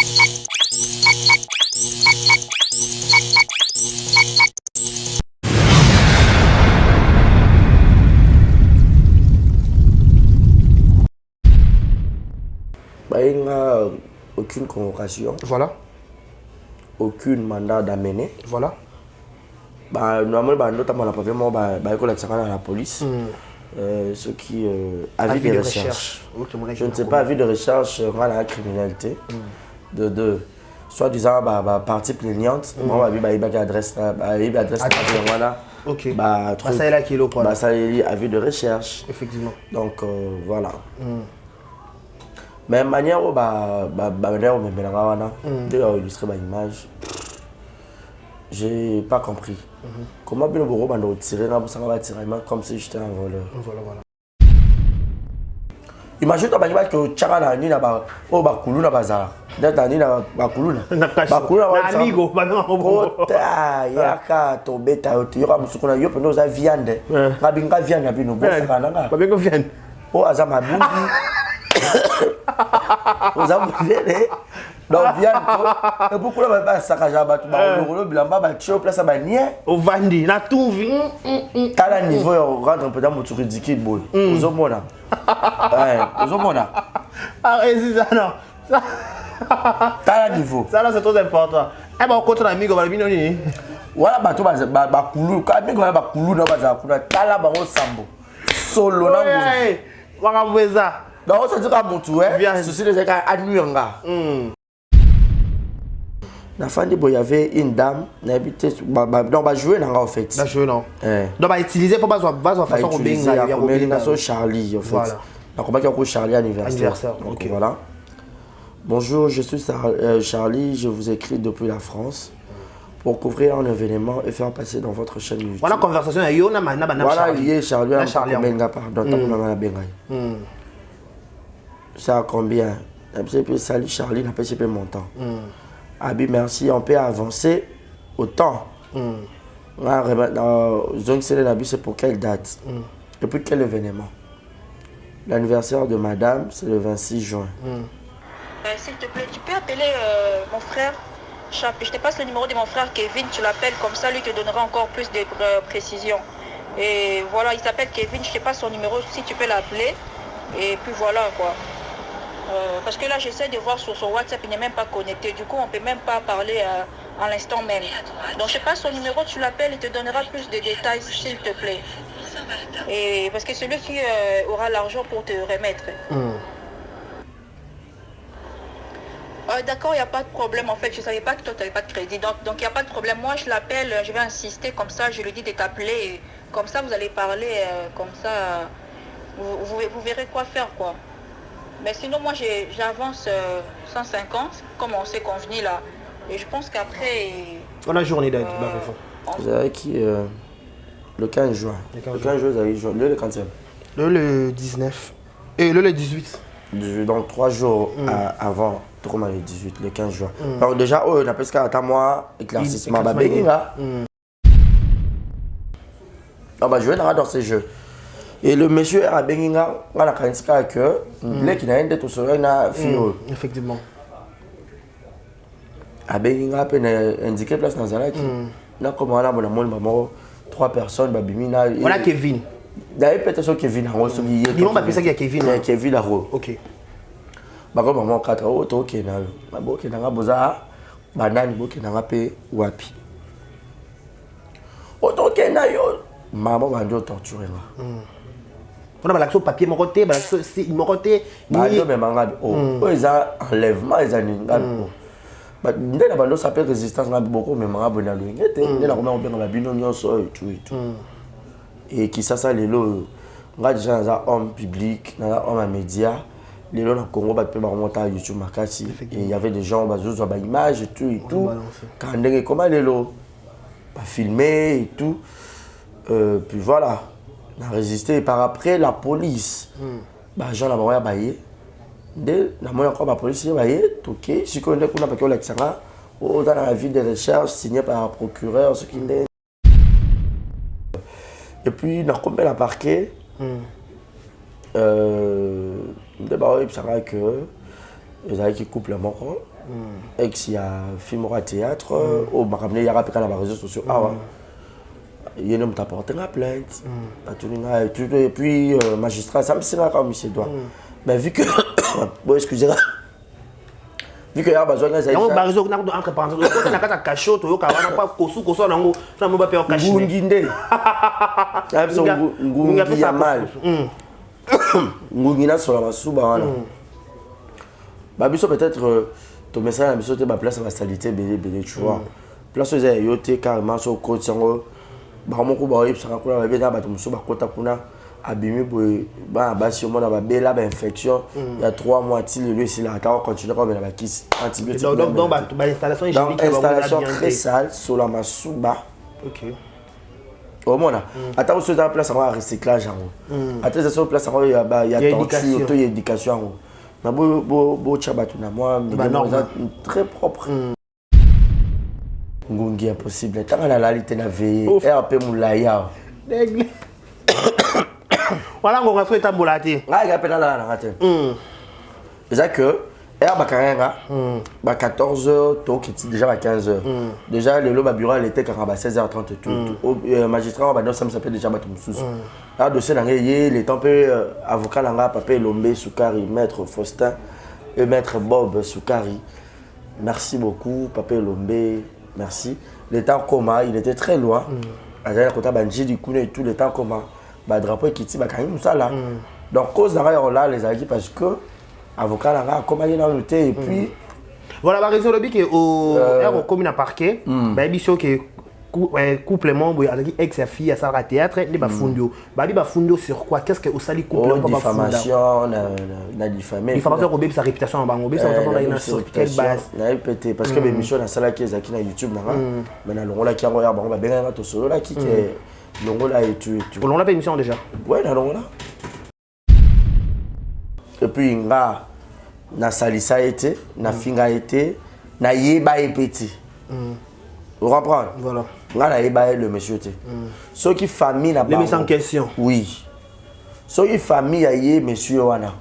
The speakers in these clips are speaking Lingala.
Bah, il n'y a aucune convocation. Voilà. Aucun mandat d'amener. Voilà. Bah, normalement, notamment la la police. Ce qui avis de recherche. Je ne sais pas, avis de recherche dans la criminalité. De deux. Soit disant partie plaignante, moi il y a adresse ok. Ça est là qui est là. Ça est avis de recherche. Effectivement. Donc voilà. Mais manière où illustrer ma image, j'ai pas compris. Comment bien le tirer comme si j'étais un voleur. Voilà. Imagine toi que Tchara ni na ba o ba kulu na bazar. Data ni na ba kulu na. Ba kulu na amigo ba no kota yaka to beta yo yo musukuna yo peno za viande. Ngabinga viande na bino bo sakana nga. Ba bengo viande. O azama bundi. Vous avez donc viande et pourquoi on va pas sakaja ba le bilamba ba tio place ba nie o vandi na tout vi kala niveau yo rendre peut-être motu ridicule boy ozomona ozomona c'est ça non ça kala niveau ça là c'est trop important eh ben on compte na amigo ba bino ni voilà ba to ba kulu ka amigo ba kulu na ba za kuna kala ba ngo sambo solo na nguzo wakabweza donc ça dit ka motu ceci les ka admiranga la fin il y avait une dame donc va jouer en fait. Va jouer non. Donc va utiliser pour façon combinaison Charlie en fait. Voilà. Donc on va dire Charlie anniversaire. Donc okay. Voilà. Bonjour, je suis Charlie, je vous écris depuis la France pour couvrir un événement et faire passer dans votre chaîne YouTube. Voilà conversation avec Yona voilà, il est Charlie pardon, ça a combien? Salut Charlie, n'a pas cherché mon temps. Abi, merci, on peut avancer autant. Zone Sélénabi, c'est pour quelle date? Et puis quel événement? L'anniversaire de madame, c'est le 26 juin. S'il te plaît, tu peux appeler mon frère. Je te passe le numéro de mon frère Kevin, tu l'appelles comme ça, lui te donnera encore plus de précisions. Et voilà, il s'appelle Kevin, je te passe son numéro si tu peux l'appeler. Et puis voilà quoi. Parce que là j'essaie de voir sur son WhatsApp, il n'est même pas connecté, du coup on ne peut même pas parler à l'instant même. Donc je passe son numéro, tu l'appelles, il te donnera plus de détails s'il te plaît. Et parce que c'est lui qui aura l'argent pour te remettre. D'accord, il n'y a pas de problème en fait, je ne savais pas que toi tu n'avais pas de crédit, donc il n'y a pas de problème. Moi je l'appelle, je vais insister comme ça, je lui dis de t'appeler, comme ça vous allez parler, comme ça vous verrez quoi faire quoi. Mais sinon, moi, j'avance 150, comme on s'est convenu là. Et je pense qu'après... On a journée d'aide. Vous avez qui le 15 juin. Le 15 juin, vous avez le 15e. Le 19. Et le 18. Donc 3 jours avant, tout comme le 18, le 15 juin. Donc déjà, on a presque à moi, éclaircissement. On va jouer dans ces jeux. Et le monsieur a benginga on a quand que les qui n'a rien d'être sur une fille. Effectivement. A benginga peine indiqué place dans la qui. Là comme on a bon maman 3 personnes babimina. On a Kevin. D'ailleurs peut-être sur Kevin en gros. Ils n'ont pas pensé qu'il y a Kevin. Kevin là. OK. Bah comme maman 4 auto OK na. Ba bo OK na boza banane bo OK na pe wapi. Auto OK na yo. Maman va nous torturer là. On a l'action papier mon côté, mon côté. Même ils ont enlèvement, ils ont bah dès la bande s'appelle résistance beaucoup mais manga bona loingete dès la comment on bien la bino nyonso et tout et qui ça les lots nga déjà dans un homme public dans un homme média les lots dans Congo ba peut remonter à YouTube makasi et il y avait des gens bazozo ba image et tout quand ndenge comment les lots pas filmer et tout puis voilà on a résisté et par après la police bah gens la moya baye de la moya encore la police baye OK si qu'on est qu'on a pas que l'extra dans la ville de recherche signé par un procureur ce qui est et puis on a combien la parquet de bah oui ça va que ils avaient qui couple le mort ex il y a film au théâtre au makamne ya rapeka na ba réseaux sociaux il y a un homme t'a porté la plainte et puis magistrat ça me sera comme il doit mais vu que bon excusez-moi vu que y a besoin de ça on ba réseau entre parenthèses on a kata cachot to yoka wana pa kosu koso nango na mo ba pe caché ngunginde ngungi ya mal ngungi na sola basuba wana ba biso peut-être ton message na biso te ba place ba salité belé tu vois place za yote carrément so coach sango ba moko ba yip saka kula ba beta ba muso ba kota kuna abimi boy ba basi mo na ba bela ba infection il y a 3 mois til le si la ta continuer comme na ba kiss antibiotique donc ba installation hygiénique installation très sale sur la masuba OK au moins attends sur la place à recyclage en attends sur place il y a torture auto éducation na bo chabatu na moi très propre ngungi impossible tant la réalité na veille RP moulaya voilà on va faire ta bolati ah il y a peine là na tête c'est que ba karenga ba 14h to qui déjà ba 15h déjà le bureau il était quand ba 16h30 tout magistrat ba non ça s'appelle déjà ba tout sous là dossier na yé les temps peu avocat langa papa Lombe Soukari maître Faustin et maître Bob Soukari merci beaucoup papa Lombe merci le temps coma il était très loin à la côté banji du coup et tout le temps coma ba drapeau qui ti ba quand ça là donc cause là les amis parce que avocat là comment il a noté et puis voilà la raison le but que au commune à parquet ba biso que couplement boy avec ex fille à ça théâtre les ba fundio ba bi ba fundio sur quoi qu'est-ce que au sali couple pas diffamation na diffamation ko be sa réputation en bango be ça on a sur quelle base na pété parce que l'émission na sala qui ezaki na YouTube na mais na longola ki yango ya bango ba benga to solo là qui longola et tu on l'a pas émission déjà ouais na longola et puis nga na salisa été na finga été na yeba et petit vous comprenez voilà nga na yeba le monsieur té ceux qui famille na les mises en question oui ceux qui famille a yé monsieur wana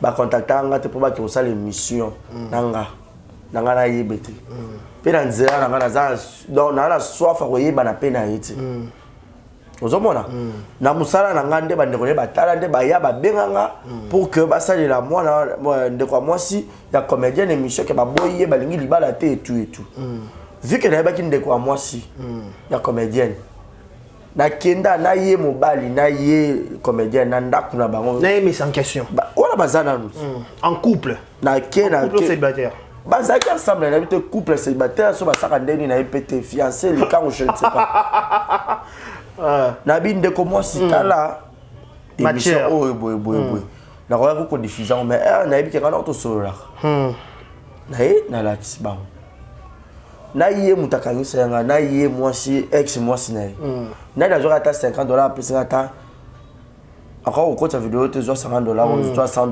ba contacter nga te pour ba que ça l'émission nanga na yebete pe na nzela nga na za donc na la soif ko yeba na pe na yiti ozomona na musala na ngande ba ndeko ne batala nde ba ya ba benganga pour que ba sali la moi ndeko moi si ya comédien émission que ba boye ba lingi libala te et tout vu que na ba ki ndeko moi si ya comédienne na kenda na ye mobali na ye comédien na ndaku na bango na mise en question wala bazana en couple na kena couple célibataire bazaki ensemble na bité couple célibataire so ba saka ndeni na epete fiancé le quand je ne sais pas na binde ko moi si tala émission oh boy na ko ko diffusion mais na yebi ke kana to solo la na la kisba na yé mutakangi senga na yé moi si ex moi si na da joka ta $50 plus ngata encore au côté vidéo te zo $50 ou toi $100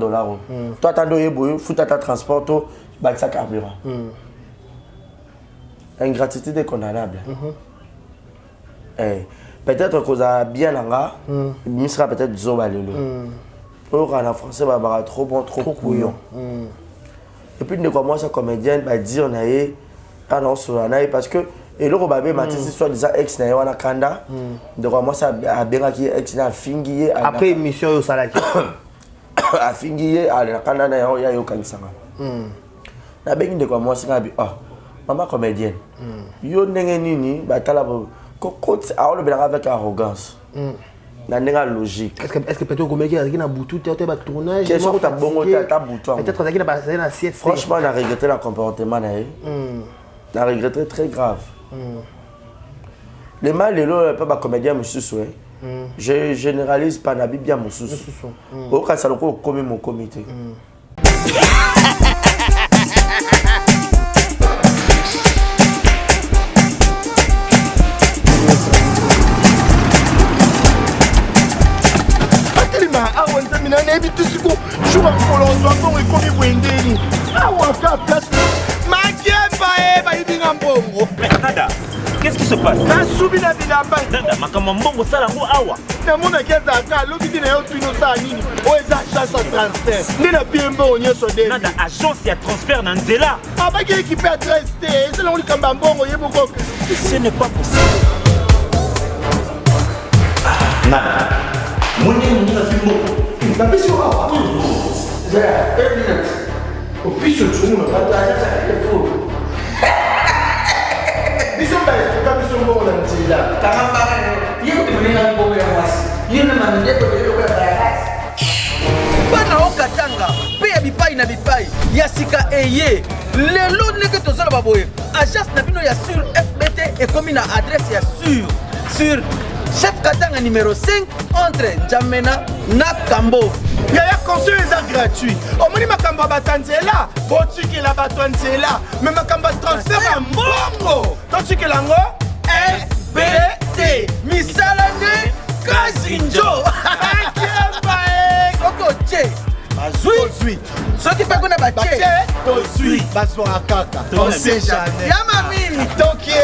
toi t'ando yebo futa ta transport to ba ça carburant ingratitude condamnable peut-être que ça bien là il sera peut-être zoba lelo en français va trop bon trop couillon et puis de comment ça comédienne va dire na yé non sur na parce que et le robabé matisi soit déjà ex na wana kanda de comment ça a bien qui ex na fingié après émission au salaki a fingié à la kanda na ya yo kanisanga na bengi de comment ça bi maman comédienne yo ndenge nini batala côté à le bien avec arrogance na ndenga logique est-ce que peut-être comédien qui na boutou te ba tournage qu'est-ce que ta bongo ta boutou peut-être ça qui na passé na sieste franchement on a regretté le comportement na on a regretté très grave les mal les lots pas comédien monsieur souhait je généralise pas na bibia mususu au cas ça le comme mon comité qu'est-ce qui se passe? Nasubi na bilamba. Nanda makambo mbongo sala ngo awa. Na mona keza ka lobi na yo twino sa nini? O eza chance à transfert. Ndina piembo onyeso de. Nanda agence ya transfert na nzela. Abaki équipe à traiter, c'est là on kamba mbongo yeboko. Ce n'est pas possible. Nanda. Mwenye na fimbo. Na biso awa. Ja, minute. O piso tsumu na bata acha telefone. Biso ba ka biso mbongo na nzela. Kama hiyo tumelenga mbongo ya wasi. Hiyo na mandeto ya barasi. Bana okatanga pe ya bipai na bipai ya sika eye. Lelo neke tozala baboye. Agence na bino ya sur FBT et comme na adresse ya sur Chef Katanga numéro 5 entre Njamena na Kambo. Yaya conseil est gratuit. Au moni makamba batanzela, botiki la batanzela, mais makamba transfert à mbongo. Totiki lango FBT. Misalane Kazinjo. Koko che. Bazui. Soki pa kona bache. Tozui. Bazo akaka. On sait jamais. Yama mini. Toki.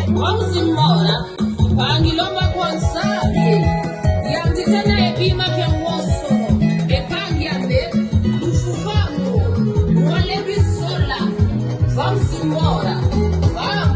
Vamos embora. Pangilomba kwansabi. Yandikana epima kya mwoso. Epangiambe. Ufufango. Wale bisola. Vamos embora. Vamos.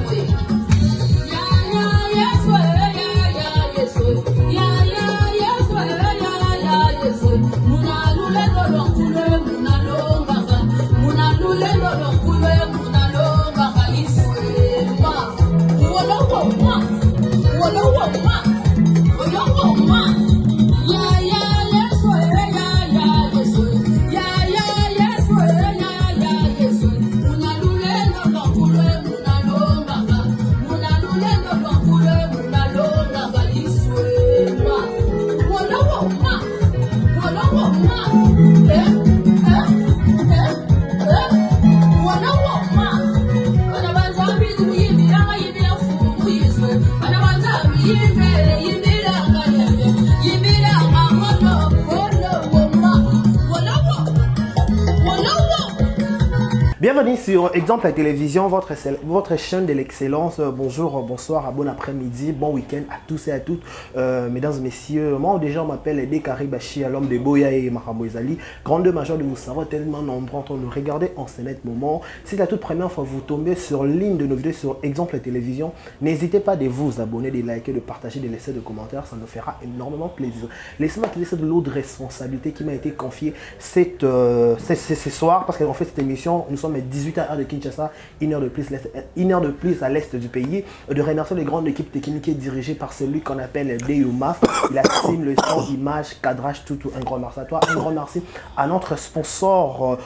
Bienvenue sur Exemple à Télévision, votre chaîne de l'excellence. Bonjour, bonsoir, bon après-midi, bon week-end à tous et à toutes. Mesdames et messieurs, moi déjà on m'appelle Dekari Bachi, l'homme de Boya et Marambo Ezali. Grande major de vous savoir tellement nombreux en train de nous regarder en ce net moment. Si c'est la toute première fois que vous tombez sur l'une de nos vidéos sur Exemple à Télévision, n'hésitez pas de vous abonner, de liker, de partager, de laisser des commentaires, ça nous fera énormément plaisir. Laissez-moi te laisser de l'autre responsabilité qui m'a été confiée ce soir, parce qu'en fait cette émission, nous sommes à 18h de Kinshasa, une heure de plus à l'est du pays. De remercier les grandes équipes techniques dirigées par celui qu'on appelle DUMAF. Il assume le son, image, cadrage, tout. Un grand merci à toi. Un grand merci à notre sponsor,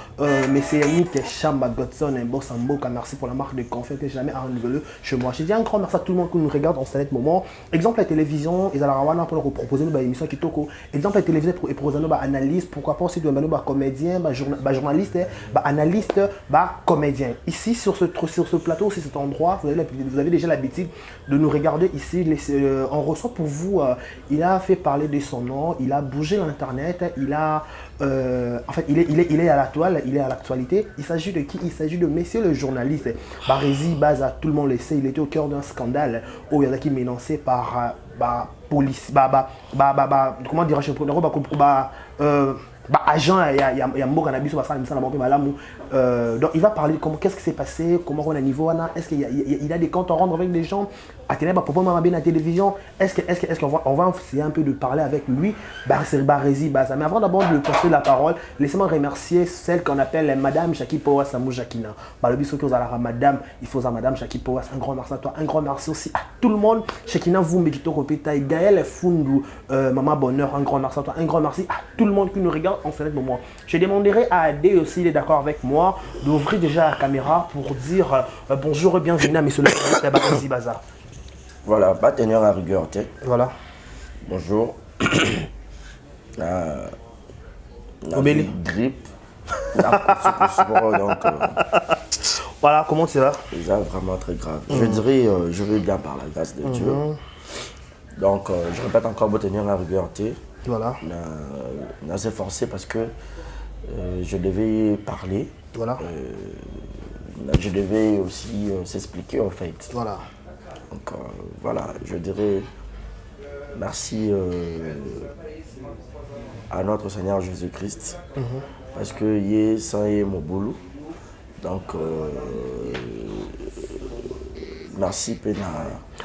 Monsieur Yannick Chamba Godson et Bossambo. Merci pour la marque de confiance que j'ai jamais renouvelée chez moi. Je dis un grand merci à tout le monde qui nous regarde en ce moment. Exemple la télévision, ils allaient pour nous proposer une émission qui toko. Exemple la télévision pour proposer une analyse. Pourquoi pas aussi de comédien, journaliste, analyste, comédien. Ici, sur ce plateau, sur cet endroit, vous avez déjà l'habitude de nous regarder ici. On reçoit pour vous, il a fait parler de son nom, il a bougé l'internet, il a... en fait, il est à la toile, il est à l'actualité. Il s'agit de qui? Il s'agit de monsieur le journaliste. Barési Baza, tout le monde le sait, il était au cœur d'un scandale où il y a qui menacé par police, comment dirais-je, agent il y a mboka na biso basala misala bango malamu donc il va parler comment qu'est-ce qui s'est passé, comment on a niveau est-ce qu'il y a des comptes à rendre avec des gens à télé propos mama bien à la télévision, est-ce qu'on va essayer un peu de parler avec lui Barési Baza. Mais avant d'abord de lui passer la parole, laissez-moi remercier celle qu'on appelle madame Jackie Powas Samou Jakina. Le biso que vous allez madame, il faut à madame Jackie Powas, un grand merci à toi, un grand merci aussi à tout le monde. Shekina vous Mekito Kopeta, Gaël Fundu, maman Bonheur, un grand merci à toi, un grand merci à tout le monde qui nous regarde en ce moment. Je demanderai à Adé aussi, il est d'accord avec moi, d'ouvrir déjà la caméra pour dire bonjour et bienvenue à monsieur le journaliste Barési Baza. Voilà, pas tenir à rigueur, tu sais. Voilà. Bonjour. Obéli. Grippe. Donc, voilà, comment ça va? C'est vraiment très grave. Je dirais, je vais bien par la grâce de Dieu. Donc, je répète encore, pour tenir la rigueur, tu sais. Voilà. On s'est forcé parce que je devais parler. Voilà. Je devais aussi s'expliquer en fait. Voilà. Donc voilà, je dirais merci à notre Seigneur Jésus-Christ. Parce que yé sans yé mon boulot. Donc merci Pena.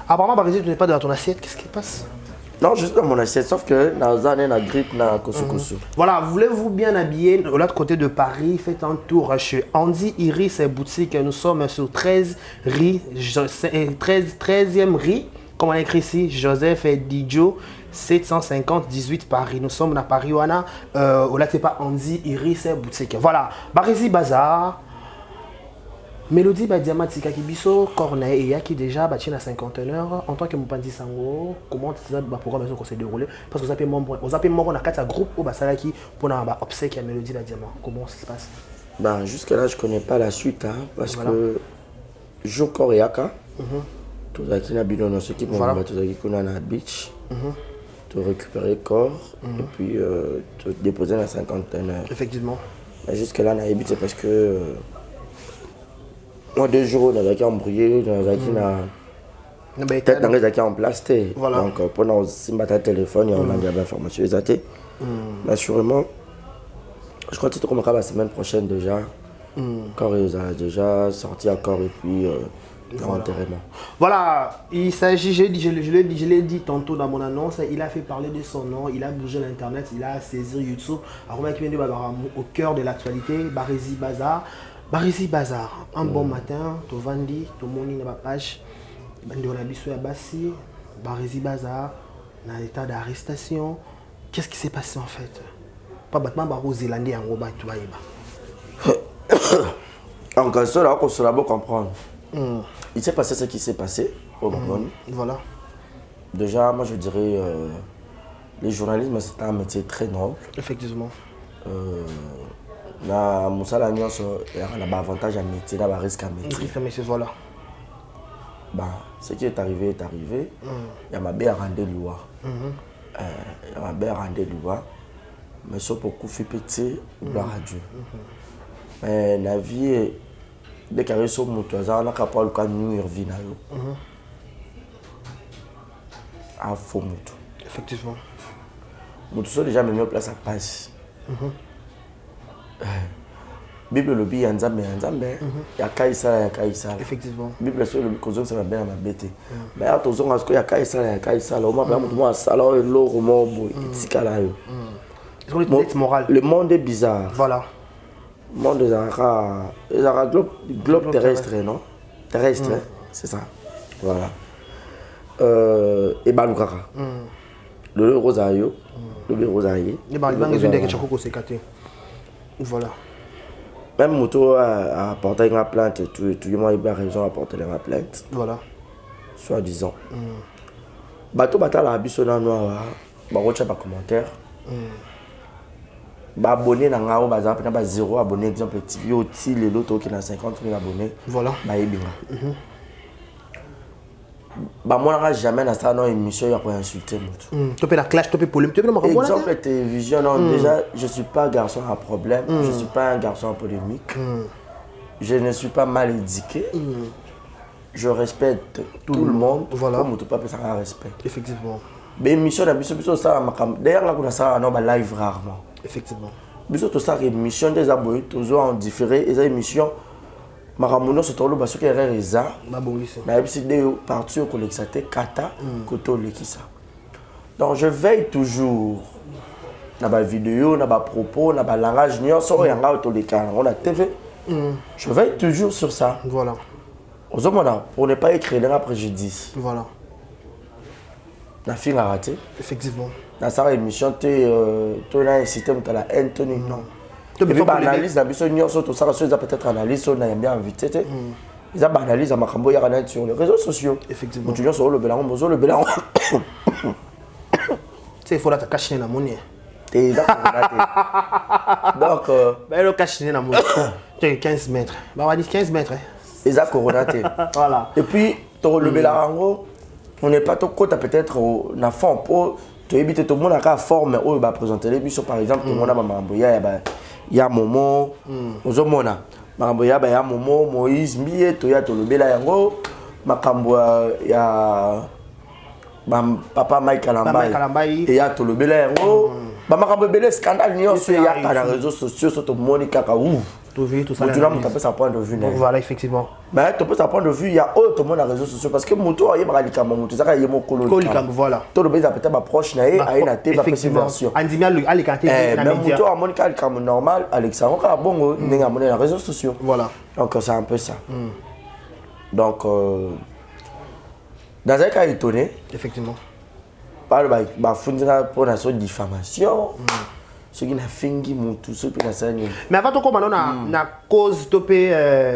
Apparemment, Barésie, tu n'es pas dans ton assiette. Qu'est-ce qui passe? Non, juste dans mon assiette, sauf que dans la grippe, dans la kosu. Voilà, voulez-vous bien habiller de l'autre côté de Paris? Faites un tour chez Andy Iris Boutique. Nous sommes sur 13e rue, comme on a écrit ici, Joseph et Didio, 750 18 Paris. Nous sommes à Paris, Wana. Là, c'est pas Andy Iris Boutique. Voilà, Barésie Bazar. Mélodie Badiamatika Kibiso, Corneille et Yaki déjà bâti à 51 heures. En tant que Moupandi Sango, comment ça va programme s'est déroulé? Parce que vous avez membre, on a 4 groupes au Basalaki pour un obsèque à Mélodie Badiama. Comment ça se passe? Ben, jusque-là, je ne connais pas la suite, hein, parce que jour Koreaka, tout ça qui n'a pas dans ce qui m'a dit, tout ça qui est la beach, tu récupérer le corps et puis tu déposer dans 51 heures. Effectivement. Mais jusque-là, on a évité parce que. Moi, 2 jours, on a embrouillé, on a peut-être dans les en place. Donc, pendant si on a téléphone, on a des informations. Mais sûrement, je crois que c'est comme la semaine prochaine déjà. Quand il a déjà sorti encore et puis l'enterrement. Voilà, il s'agit, je l'ai dit tantôt dans mon annonce, il a fait parler de son nom, il a bougé l'internet, il a saisi YouTube. Alors, au cœur de l'actualité, Barésie Bazar. Barésie Bazar, un bon matin, tu vendis, tu moni na page, on a biso ya basi, Barésie Bazar, dans l'état d'arrestation. Qu'est-ce qui s'est passé en fait? Pas battement baro zélandais en roba tu vas. En cas là, on se l'a beau comprendre. Il s'est passé ce qui s'est passé au Gabon. Voilà. Déjà, moi je dirais, les journalistes, c'est un métier très noble. Effectivement. Na musala nyonso il y a un avantage à métier, il y a un risque à métier. Voilà. Bah, ce qui est arrivé est arrivé. Il y a ma belle rendez-vous. Il y a ma belle rendez-vous. Mais sauf pour couper petit, gloire à Dieu. Mais la vie, dès qu'il y a un moto, on a capable de nuire vie. À faux moto. Effectivement. Moto sont déjà mis en place à passe. Bible le bi yanzambe ya kaisala ya kaisala. Effectivement. Bible sur le kozon ça va bien ma bête. Mais atozonga ce que ya kaisala au moins moi sala lo romo boy itikala yo. C'est moral. Le monde est bizarre. Voilà. Le monde des arabes globe terrestre non? Terrestre, c'est ça. Voilà. Et balukaka. Le rosario, le rosario. Et ben les gens qui chako c'est caté. Voilà. Même moto a apporté une plainte et tout, moi il a raison à porter la plainte. Voilà. Soit disant. Bateau bata la biso na noa ba rocha ba commentaire. Ba abonné na ngao ba za pa 0 abonné exemple TV oti le loto qui na 50 000 abonnés. Voilà. Ba yebinga. Bah moi n'aurai jamais dans cette émission pour insulter moto. Tu peux la clash, tu peux polémique, tu peux me répondre. Exemple télévision, non, déjà je suis pas un garçon à problème, je suis pas un garçon à polémique, je ne suis pas mal éduqué, je respecte tout le monde. Voilà. Comme tu peux pas ça un respect. Effectivement. Mais émission d'émission ça d'ailleurs là qu'on ça non bah live rarement. Effectivement. Biso tout ça émission des abonnés toujours en différé et ça émission Maramono se tolo baso ke reza ma bongisi na episode parti au collecté kata koto lekisa. Donc je veille toujours na ba vidéo na ba propos na ba langage nyonso yanga to lekana on a TV. Je veille toujours sur ça. Voilà. Ozomona pour ne pas écrire un préjudice. Voilà. Na fin a raté. Effectivement. Na sa émission to na système to la Anthony non. Et puis, analyse la mission, tout ça, peut-être analyse, on a bien invité. Ils ont analysé ma cambo sur les réseaux sociaux. Effectivement. Tu sur le bélan, le bélan. C'est il faut la cacher dans mon nez. Donc, le cacher dans mon nez. 15 mètres. Bah, on va dire 15 mètres. Ils ont coronaté. Voilà. Et puis, le bélan, on n'est pas trop côté peut-être au fond pour tu évites tout le monde a forme où il va présenter les biso par exemple tout le monde a mamboya il y a Momo ozomona mamboya il y a Momo Moïse Mie to ya to lobela yango makambo ya papa Mike Kalambai et ya to lobela yango ba makambo belé scandale nyonso ya na réseaux sociaux sur to monika ka ouf tout ça. Tu peux sa point de vue. Voilà, effectivement. Mais tu peux sa point de vue, il y a autre monde dans les réseaux sociaux parce que moto il y a radicam moto ça il y a mon colicam voilà. Tout le monde peut-être ma proche na et a une tête la version. Andimia ali kanté na média. Moto a monika comme normal Alexandre ka bongo ninga mon dans les réseaux sociaux. Voilà. Donc c'est un peu ça. Donc dans un cas étonné effectivement. Par ba fundina pour la diffamation. Ce qui n'a fingi tout ce qui n'a pas. Mais avant tout, comme on a na cause topé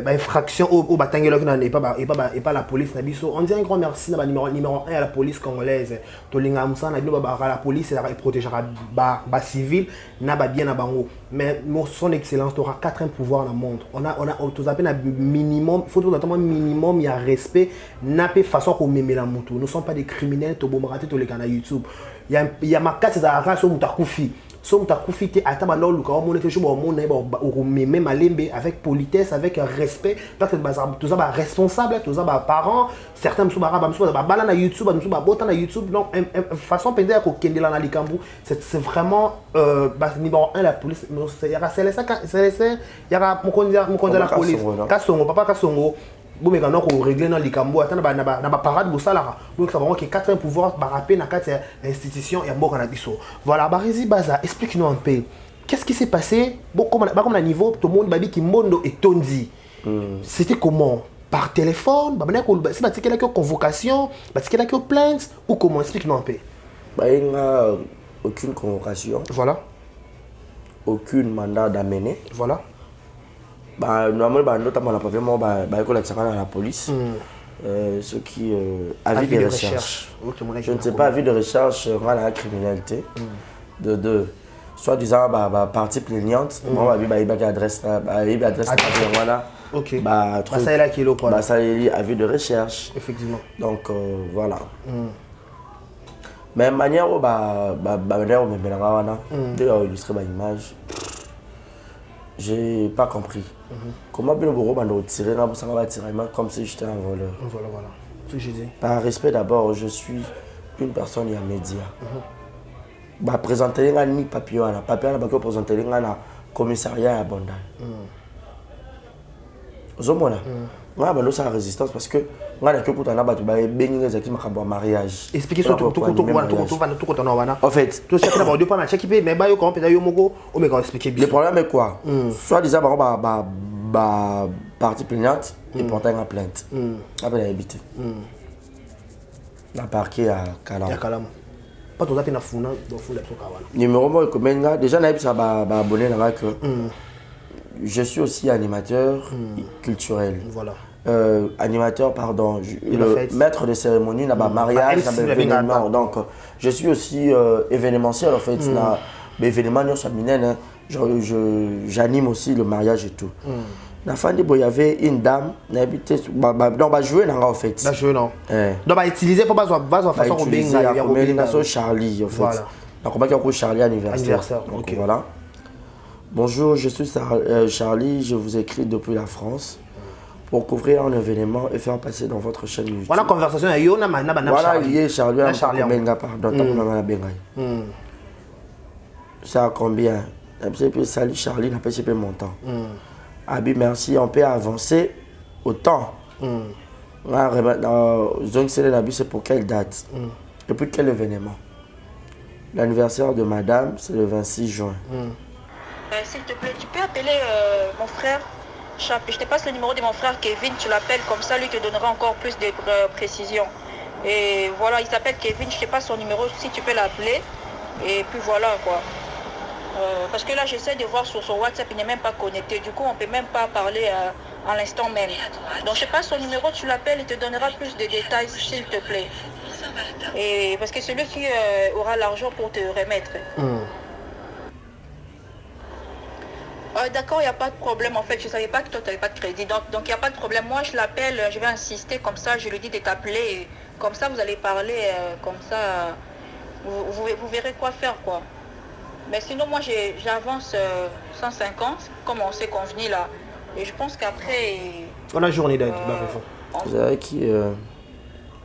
infraction au batangelo qui n'est pas la police on dit un grand merci na numéro 1 à la police congolaise. Tolinga musa na bilo ba la police et protégera ba civil na ba bien na bango. Mais son excellence aura 4 pouvoirs dans le monde. On a tous appelé un minimum, faut tout attendre minimum il y a respect na pe façon qu'on meme la mutu. Nous ne sommes pas des criminels to bombarder tous les canaux YouTube. Il y a ma casse za raso mutakufi. So mutakufite ataba no luka on monete jour on na même malembe avec politesse avec respect parce que tout ça responsable tout ça parents certains sont bala na YouTube nous ba bota na YouTube donc façon penser ko kendela na likambu c'est vraiment numéro 1 la police il y a il y a mon la police kasongo papa kasongo bon mais quand on régler dans les cambo attends na ba parade bo salara donc ça vraiment que 4 pouvoirs par rappel na 4 institutions et bon na biso voilà Barizi Baza explique-nous un peu qu'est-ce qui s'est passé bon comme na niveau tout le monde babi ki mondo et tondi c'était comment par téléphone ba ko c'est ba tikela ko convocation ba tikela ko plainte ou comment explique-nous un peu bah il n'y a aucune convocation voilà aucune mandat d'amener voilà. Normalement, notamment la la police. Ce qui avis de recherche. Je ne sais pas, avis de recherche dans la criminalité. De soit disant partie plaignante, moi il y a adresse voilà. OK. Ça est là qui est le quoi. Ça est avis de recherche. Effectivement. Donc voilà. Mais manière où illustrer ma image. J'ai pas compris. Comment bien le tirer comme si j'étais un voleur. Voilà. Ce que j'ai dit. Par respect d'abord, je suis une personne et un média. Présenter ni papier présenter un commissariat à Bandai. Zomona. Moi c'est la résistance parce que on a que pour un abattu mariage. Expliquez sur tout en fait, tout ça d'abord deux pas check mais ba yo comment peut yo moko o me expliquer bien. Le problème est quoi? Soit disant partie plaignante et porter une plainte. Après habité. La parquet à Kalam. Pas tout ça na funa do funa to kawana. Numéro moi comme déjà na ça abonné là que je suis aussi animateur culturel. Voilà. Animateur, pardon, le maître de cérémonie, mariage, événement. Donc, je suis aussi événementiel en fait. Événement, j'anime aussi le mariage et tout. La fin il y avait une dame, donc jouer en fait. Jouer non. Donc utiliser pour façon combien Charlie en fait. Donc on va Charlie anniversaire. Donc voilà. Bonjour, je suis Charlie, je vous écris depuis la France pour couvrir un événement et faire passer dans votre chaîne YouTube. Voilà conversation avec Yona voilà, il est Charlie, pardon. Ça a combien? Salut Charlie, n'a pas payé mon temps. Abi, merci, on peut avancer autant. Zone c'est pour quelle date? Depuis quel événement? L'anniversaire de madame, c'est le 26 juin. S'il te plaît, tu peux appeler mon frère Chap. Je te passe le numéro de mon frère Kevin, tu l'appelles comme ça, lui te donnera encore plus de précisions. Et voilà, il s'appelle Kevin, je te passe son numéro si tu peux l'appeler. Et puis voilà quoi. Parce que là, j'essaie de voir sur son WhatsApp, il n'est même pas connecté. Du coup, on ne peut même pas parler à l'instant même. Donc, je passe son numéro, tu l'appelles, il te donnera plus de détails, s'il te plaît. Et parce que celui qui aura l'argent pour te remettre. D'accord, il n'y a pas de problème. En fait, je ne savais pas que toi, tu n'avais pas de crédit. Donc, il n'y a pas de problème. Moi, je l'appelle, je vais insister comme ça. Je lui dis de t'appeler. Comme ça, vous allez parler comme ça. vous verrez quoi faire, quoi. Mais sinon, moi, j'avance 150, comme on s'est convenu là. Et je pense qu'après... On a journée d'aide, tu as raison. Vous avez qui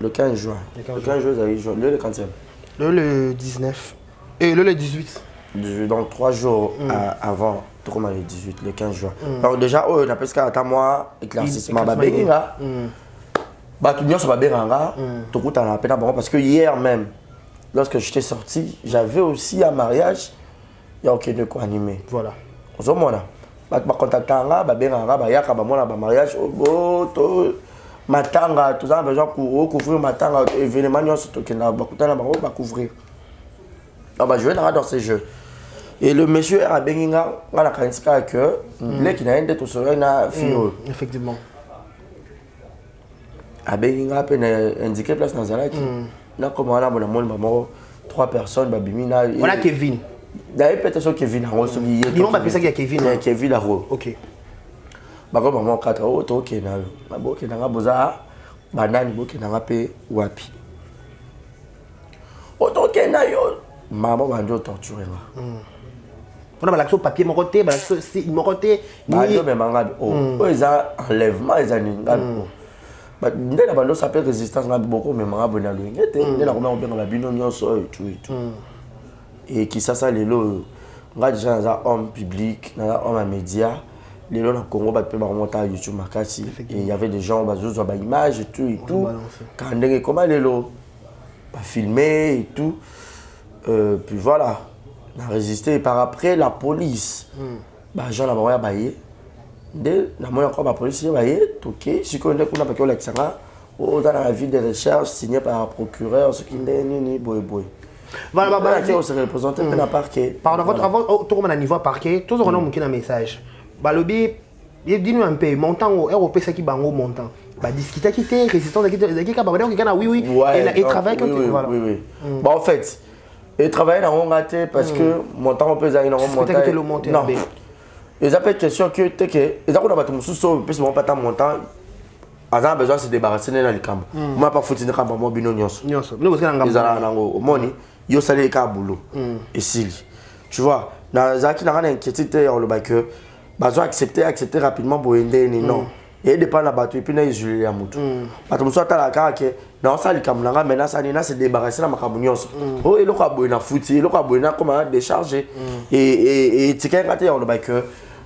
le 15 juin. Le 15 juin, vous avez le 40e. Le 19. Et le 18. Donc 3 jours avant, tout le 18, le 15 juin. Donc déjà, on appelle ça à moi, éclaircissement. Tout le monde va bien, tout le monde parce que hier même, lorsque j'étais sorti, j'avais aussi un mariage. Il n'y a aucun de quoi animer. Voilà. Vous avez contacté un mariage. Matanga, tout ça, besoin de couvrir matanga, événement, surtout qu'il a couvrir. Je vais dans ces jeux. Et le monsieur a bien que les qui n'a pas de fille. Effectivement. A bien indiqué place dans la qui. Là, comme on a 3 personnes, on a Kevin. D'ailleurs, peut-être Kevin. Ils n'ont pas pensé qu'il y a Kevin. Kevin là. Ok. Bako maman 4 ans to kenayo maboke nanga boza banani boke nanga pe wapi oto kenayo maman banjo torturer nga on a l'accès au papier mon côté si mon côté banjo me manga eza enlèvement eza ninga ba ndena bando s'appelle résistance nga boko me manga bona lwingete ndena ko manga ba bino nyonso et tout et qui ça lelo nga déjà dans un homme public dans un homme à médias. Les gens au Congo, ils remonter à YouTube, il y avait des gens qui ont des images et tout. Quand comment les gens filmé et tout. Puis voilà, on a résisté. Et par après, la police, les gens ont baillé. Dès la police, ils ont baillé. Si on a fait la vie de recherche signée par un procureur, ce qui n'est ni boy. Voilà, on se représente dans le parquet. Pardon, avant tout le monde à niveau parquet, tout le monde a un message. Balobi, dis-nous un peu, montant au ROP, c'est qui bango montant. Bah, discuter qui était résistance, qui oui, et travailler comme voilà. Oui. Bah, en fait, et travailler dans un raté parce que montant on peut aller dans un montant. Non. Ils appellent question que tu es ils ont pas sous parce que pas tant montant. Ils ont besoin de se débarrasser de les camps. Moi pas foutre des camps moi bino nyos. Ils ont nango money, yo salé ka boulot. Et si tu vois, dans zaki na ngana inquiétude on le bac que besoin accepter rapidement pour aider non. Et dépend la bateau et puis na isolé ya mutu. Bato muso atala ka ke na osali kamulanga maintenant ça nina se débarrasser na makabu nyos. Oh et le ko boy na fouti, le ko boy na comment décharger et ticket raté on le bac que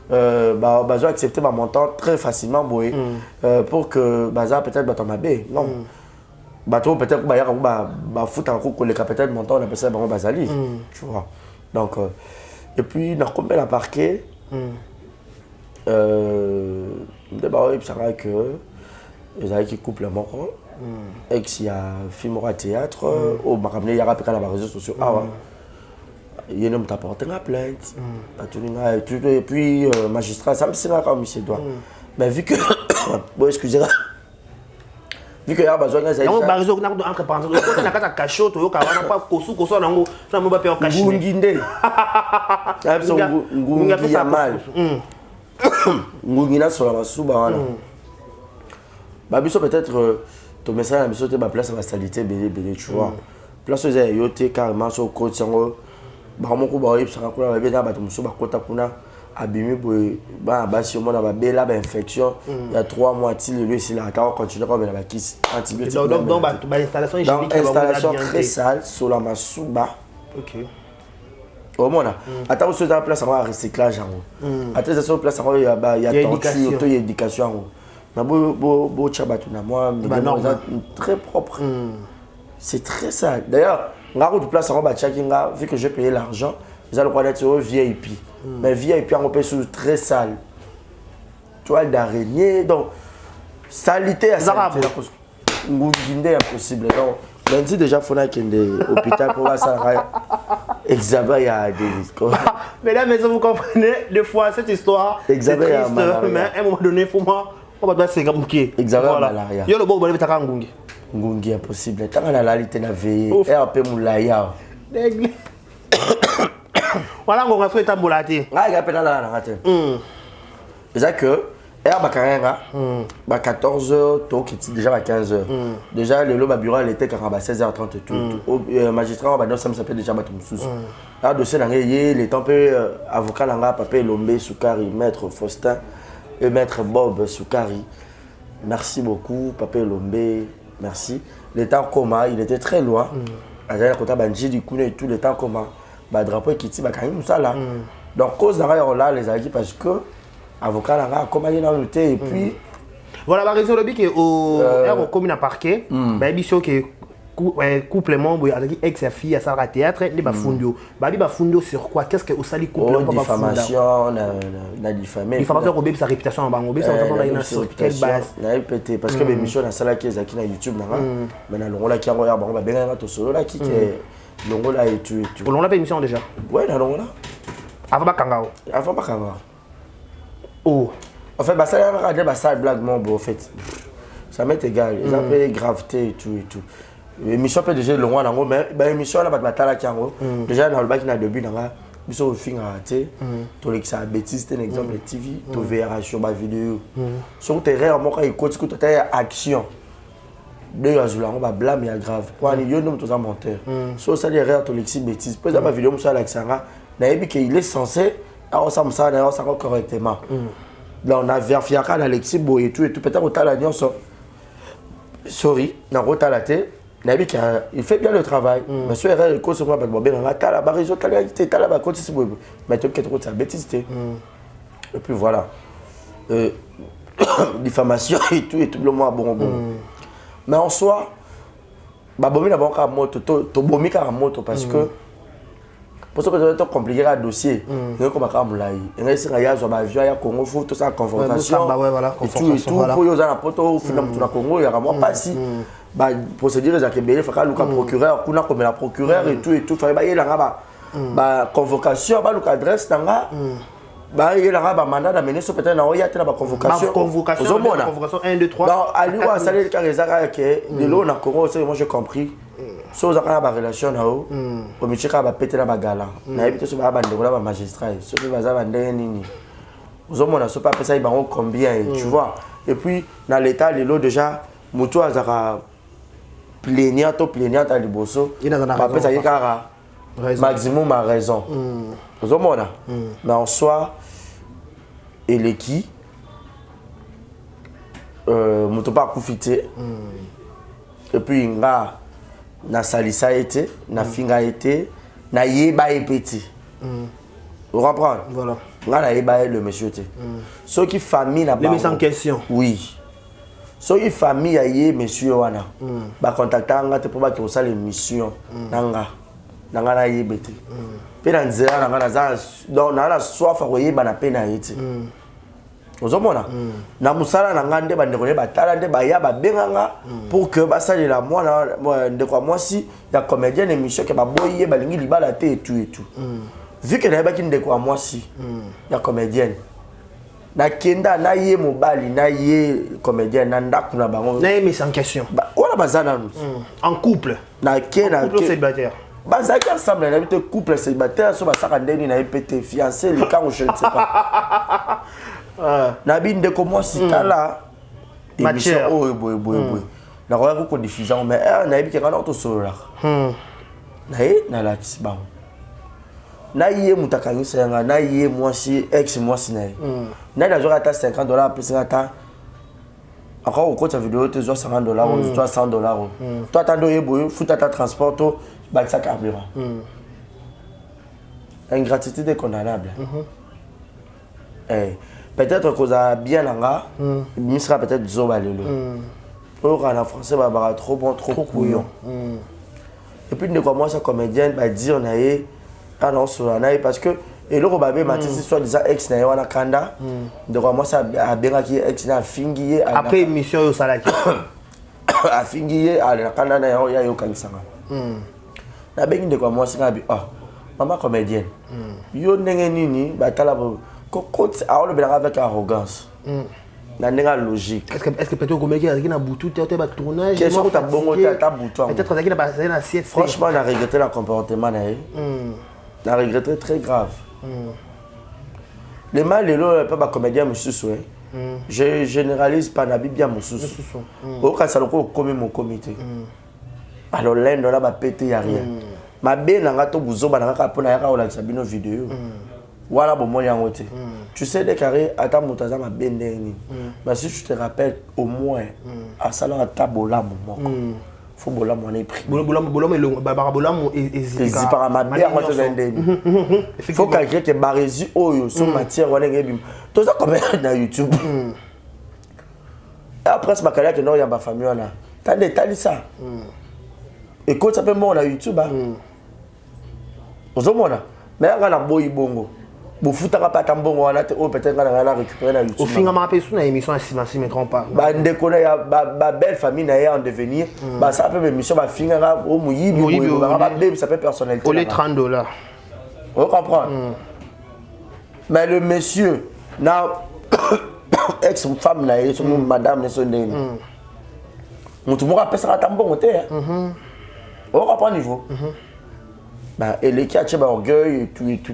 besoin accepter ma montant très facilement boy pour que bazar peut-être bato mabé non. Bateau peut-être ba ya ba foot en coup les peut-être montant on appelle ça ba bazali tu vois. Donc et puis dans combien la parquet d'abord il sera que les amis qui couplent mort et qu'il y a film au théâtre au marabné il y a rappelé dans les réseaux sociaux il y a un homme qui a porté la plainte et puis magistrat ça me sert comme il doit mais vu que bon excusez-moi vu que y a besoin de ça on a besoin entre parenthèses on a pas cachot to ka wana pa kosu nango na mo ba pe caché ngunginde ngungi ya mal ngungina sur la masuba wana ba biso peut-être to message na biso te ba place ba salité belé tu vois place za yote carrément so côté sango ba mo ko ba yip saka kula ba beta ba to muso ba kota kuna abimi boy ba si on a ba bela ba infection il y a 3 mois il lui c'est là on continue comme la kiss antibiotique donc ba installation hygiénique installation très sale sur la masuba. OK. Au moins là attends sur la place à recyclage en attends sur place il y a torture auto éducation na bo chabatu na moi très propre c'est très sale d'ailleurs ngaro de place à ba chakinga vu que j'ai payé l'argent ils allent connaître VIP mais VIP on peut sous très sale toile d'araignée donc salité à salité ngunginde impossible donc lundi déjà faut na kende hôpital pour ça examen il y a des mesdames et vous comprenez des fois cette histoire examen mais à un moment donné faut moi on va doit se gamouquer examen malaria yo le bon bonne taka ngungi ngungi impossible tant na la lité na veille RP mulaya voilà on va faire tambolati ah il y a peine là na raté c'est ça que Bakarenga, 14h, déjà à 15h. Déjà, le bureau était à 16h30 et tout. Magistrat, ça s'appelle déjà Batumsous. Là, dossier, les temps, avocat, Papa Lombe, Soukari, maître Faustin et maître Bob Soukari. Merci beaucoup, Papa Lombe, merci. L'état en coma, il était très loin. Du coup, tout l'état en coma. Drapeau qui tire, donc, cause là, les amis, parce que avocat là comment il a noté et puis voilà la raison le que au commune à parquet bah biso que couple membre avec ex fille à ça théâtre les bafundio bafundio sur quoi qu'est-ce que au sali couple membre diffamation na diffamation ko sa réputation en bango ça on sur quelle base na pété parce que l'émission na sala qui est na YouTube na mais na longola qui en bango ba benga to solo là qui longola et tu longola pas émission déjà ouais na longola avant bakangao oh. En fait, ça y a ça blague en fait. Ça m'est égal. Ils appellent gravité et tout. L'émission peut déjà le roi dans mais l'émission là pas batala qui en déjà dans le bac na début dans ils sont fin raté. To l'ex ça bêtise c'est un exemple TV, to verra sur ma vidéo. Sur terrain moi quand il coach que tu as action. Deux azula on va blâmer à grave. Quoi il y a un homme tout ça monteur. Sur ça derrière to l'ex bêtise. Peut ma vidéo sur Alexandra, na ebi que il est censé ça correctement. Là, on a vérifié à Alexis Boy et tout, peut-être que la nuance. Sorry, il fait bien le travail. Mais si il cause moi, mais tu as bêtise. Et puis voilà. Diffamation et tout le monde bon. Mais en soi, Babomi n'a pas moto parce que pour ça que c'est compliqué à dossier. Il y a comme un moulay. Il y a un avion, il y a Congo, faut tout ça confrontation. Et tout pour y avoir poto finalement tout Congo, il y a moi pas si procédure les akebele, il faut que le procureur, qu'on a comme la procureure et tout, faut y la convocation, ba le adresse nanga. Bah il y a un mandat d'amener ce peut-être il y a une convocation 1 2 3 donc à lui on salé le carrézara que de l'eau na Congo moi j'ai compris so za kana ba relation na o o michika ba péter la bagala na ebité so ba ndeko la magistrat so que baza ba ndenge nini ozomona so pas ça il bango combien tu vois et puis dans l'état de l'eau déjà mutu azaka plaignant à liboso ba pesa yekara maximum a raison ozomona mais en soi et les qui mutu pas profiter et puis nga na salisa été na finga été na yeba epeti vous comprenez voilà nga na yeba le monsieur té ceux qui famille na les mises en question oui ceux qui famille a yé monsieur wana ba contacter nga te pour ba que ça l'émission nanga na yebete pe na nzela nanga na za donc na la soif a yeba na pe na yete ozomona na musala na ngande ba ndeko ne batala nde ba ya ba benganga pour que ba sali la moi ndeko moi si ya comédien émission que ba boye ba lingi libala te et tout vu que na ba ki ndeko moi si ya comédienne na kenda na ye mobali na ye comédien na ndaku na bango na mise en question wala bazana en couple na kena couple célibataire bazaki ensemble na bité couple célibataire so ba saka ndeni na epete fiancé le quand je ne sais pas na binde ko moi si tala émission oh boy na ko ko diffusion mais na yebi ke kana to solo na la kisba na yé mutakangi senga na yé moi si ex moi si na la jour ata $50 plus ata encore au coach vidéo te zo $50 ou toi $100 toi t'ando yebo futa ta transport to ba ça carburant ingratitude condamnable peut-être que ça bien là il sera peut-être zoba lelo pour en français va trop bon trop couillon et puis de quoi moi ça comédienne va dire on a non sur parce que et le robabé Matisse soit déjà ex na wana kanda de quoi moi ça a bien qui ex na fingier après émission au salaki a fingier à la kanda na ya yo kanisanga na bengi de quoi moi ça bi maman comédienne yo ndenge nini batala côté à le bien avec arrogance na ndenga logique est-ce que peut-être comme qui na butu te ba tournage qu'est-ce que ta bongo ta butu peut-être ça qui na passé na sieste franchement on a regretté le comportement on a regretté très grave les mal les pas ba comédien monsieur souhait Je généralise pas na Biblia mosusu. Au cas ça le comme mon comité. Alors l'un là va péter y a rien. Ma bien nga to buzo ba na ka pona ya ka ola sabino vidéo. Voilà bon moi yango te. Tu sais des carrés ata mutaza ma bien ndeni. Mais si tu te rappelles au moins à ça là ta bola moko. Faut bola mon prix. Bolam elongo bolam ezipaka para ma bien moi te ndeni. Faut calculer que barési oyo sur matière wana ngebi. Tout ça comme na YouTube. Après ce macala que non ya ba famille wana. T'as détaillé ça. Et quand ça peut mon na YouTube ah. Ozomona. Mais nga na boyi bongo. Bo futaka pa tambongo wana te o peut-être nga na récupérer na YouTube. Au fin ma pesu na émission si je me trompe pas. Ba ndeko na ya ba belle famille na ya en devenir. Ba ça peut émission ba finga nga o muyibi ba babe ça peut personnalité. Au les $30. On comprend. Mais le monsieur na ex-femme na et madame ne son ndeni. Mutu mo rappelle ça tambongo te. On comprend niveau. Bah et les qui a tcheba orgueil et tout.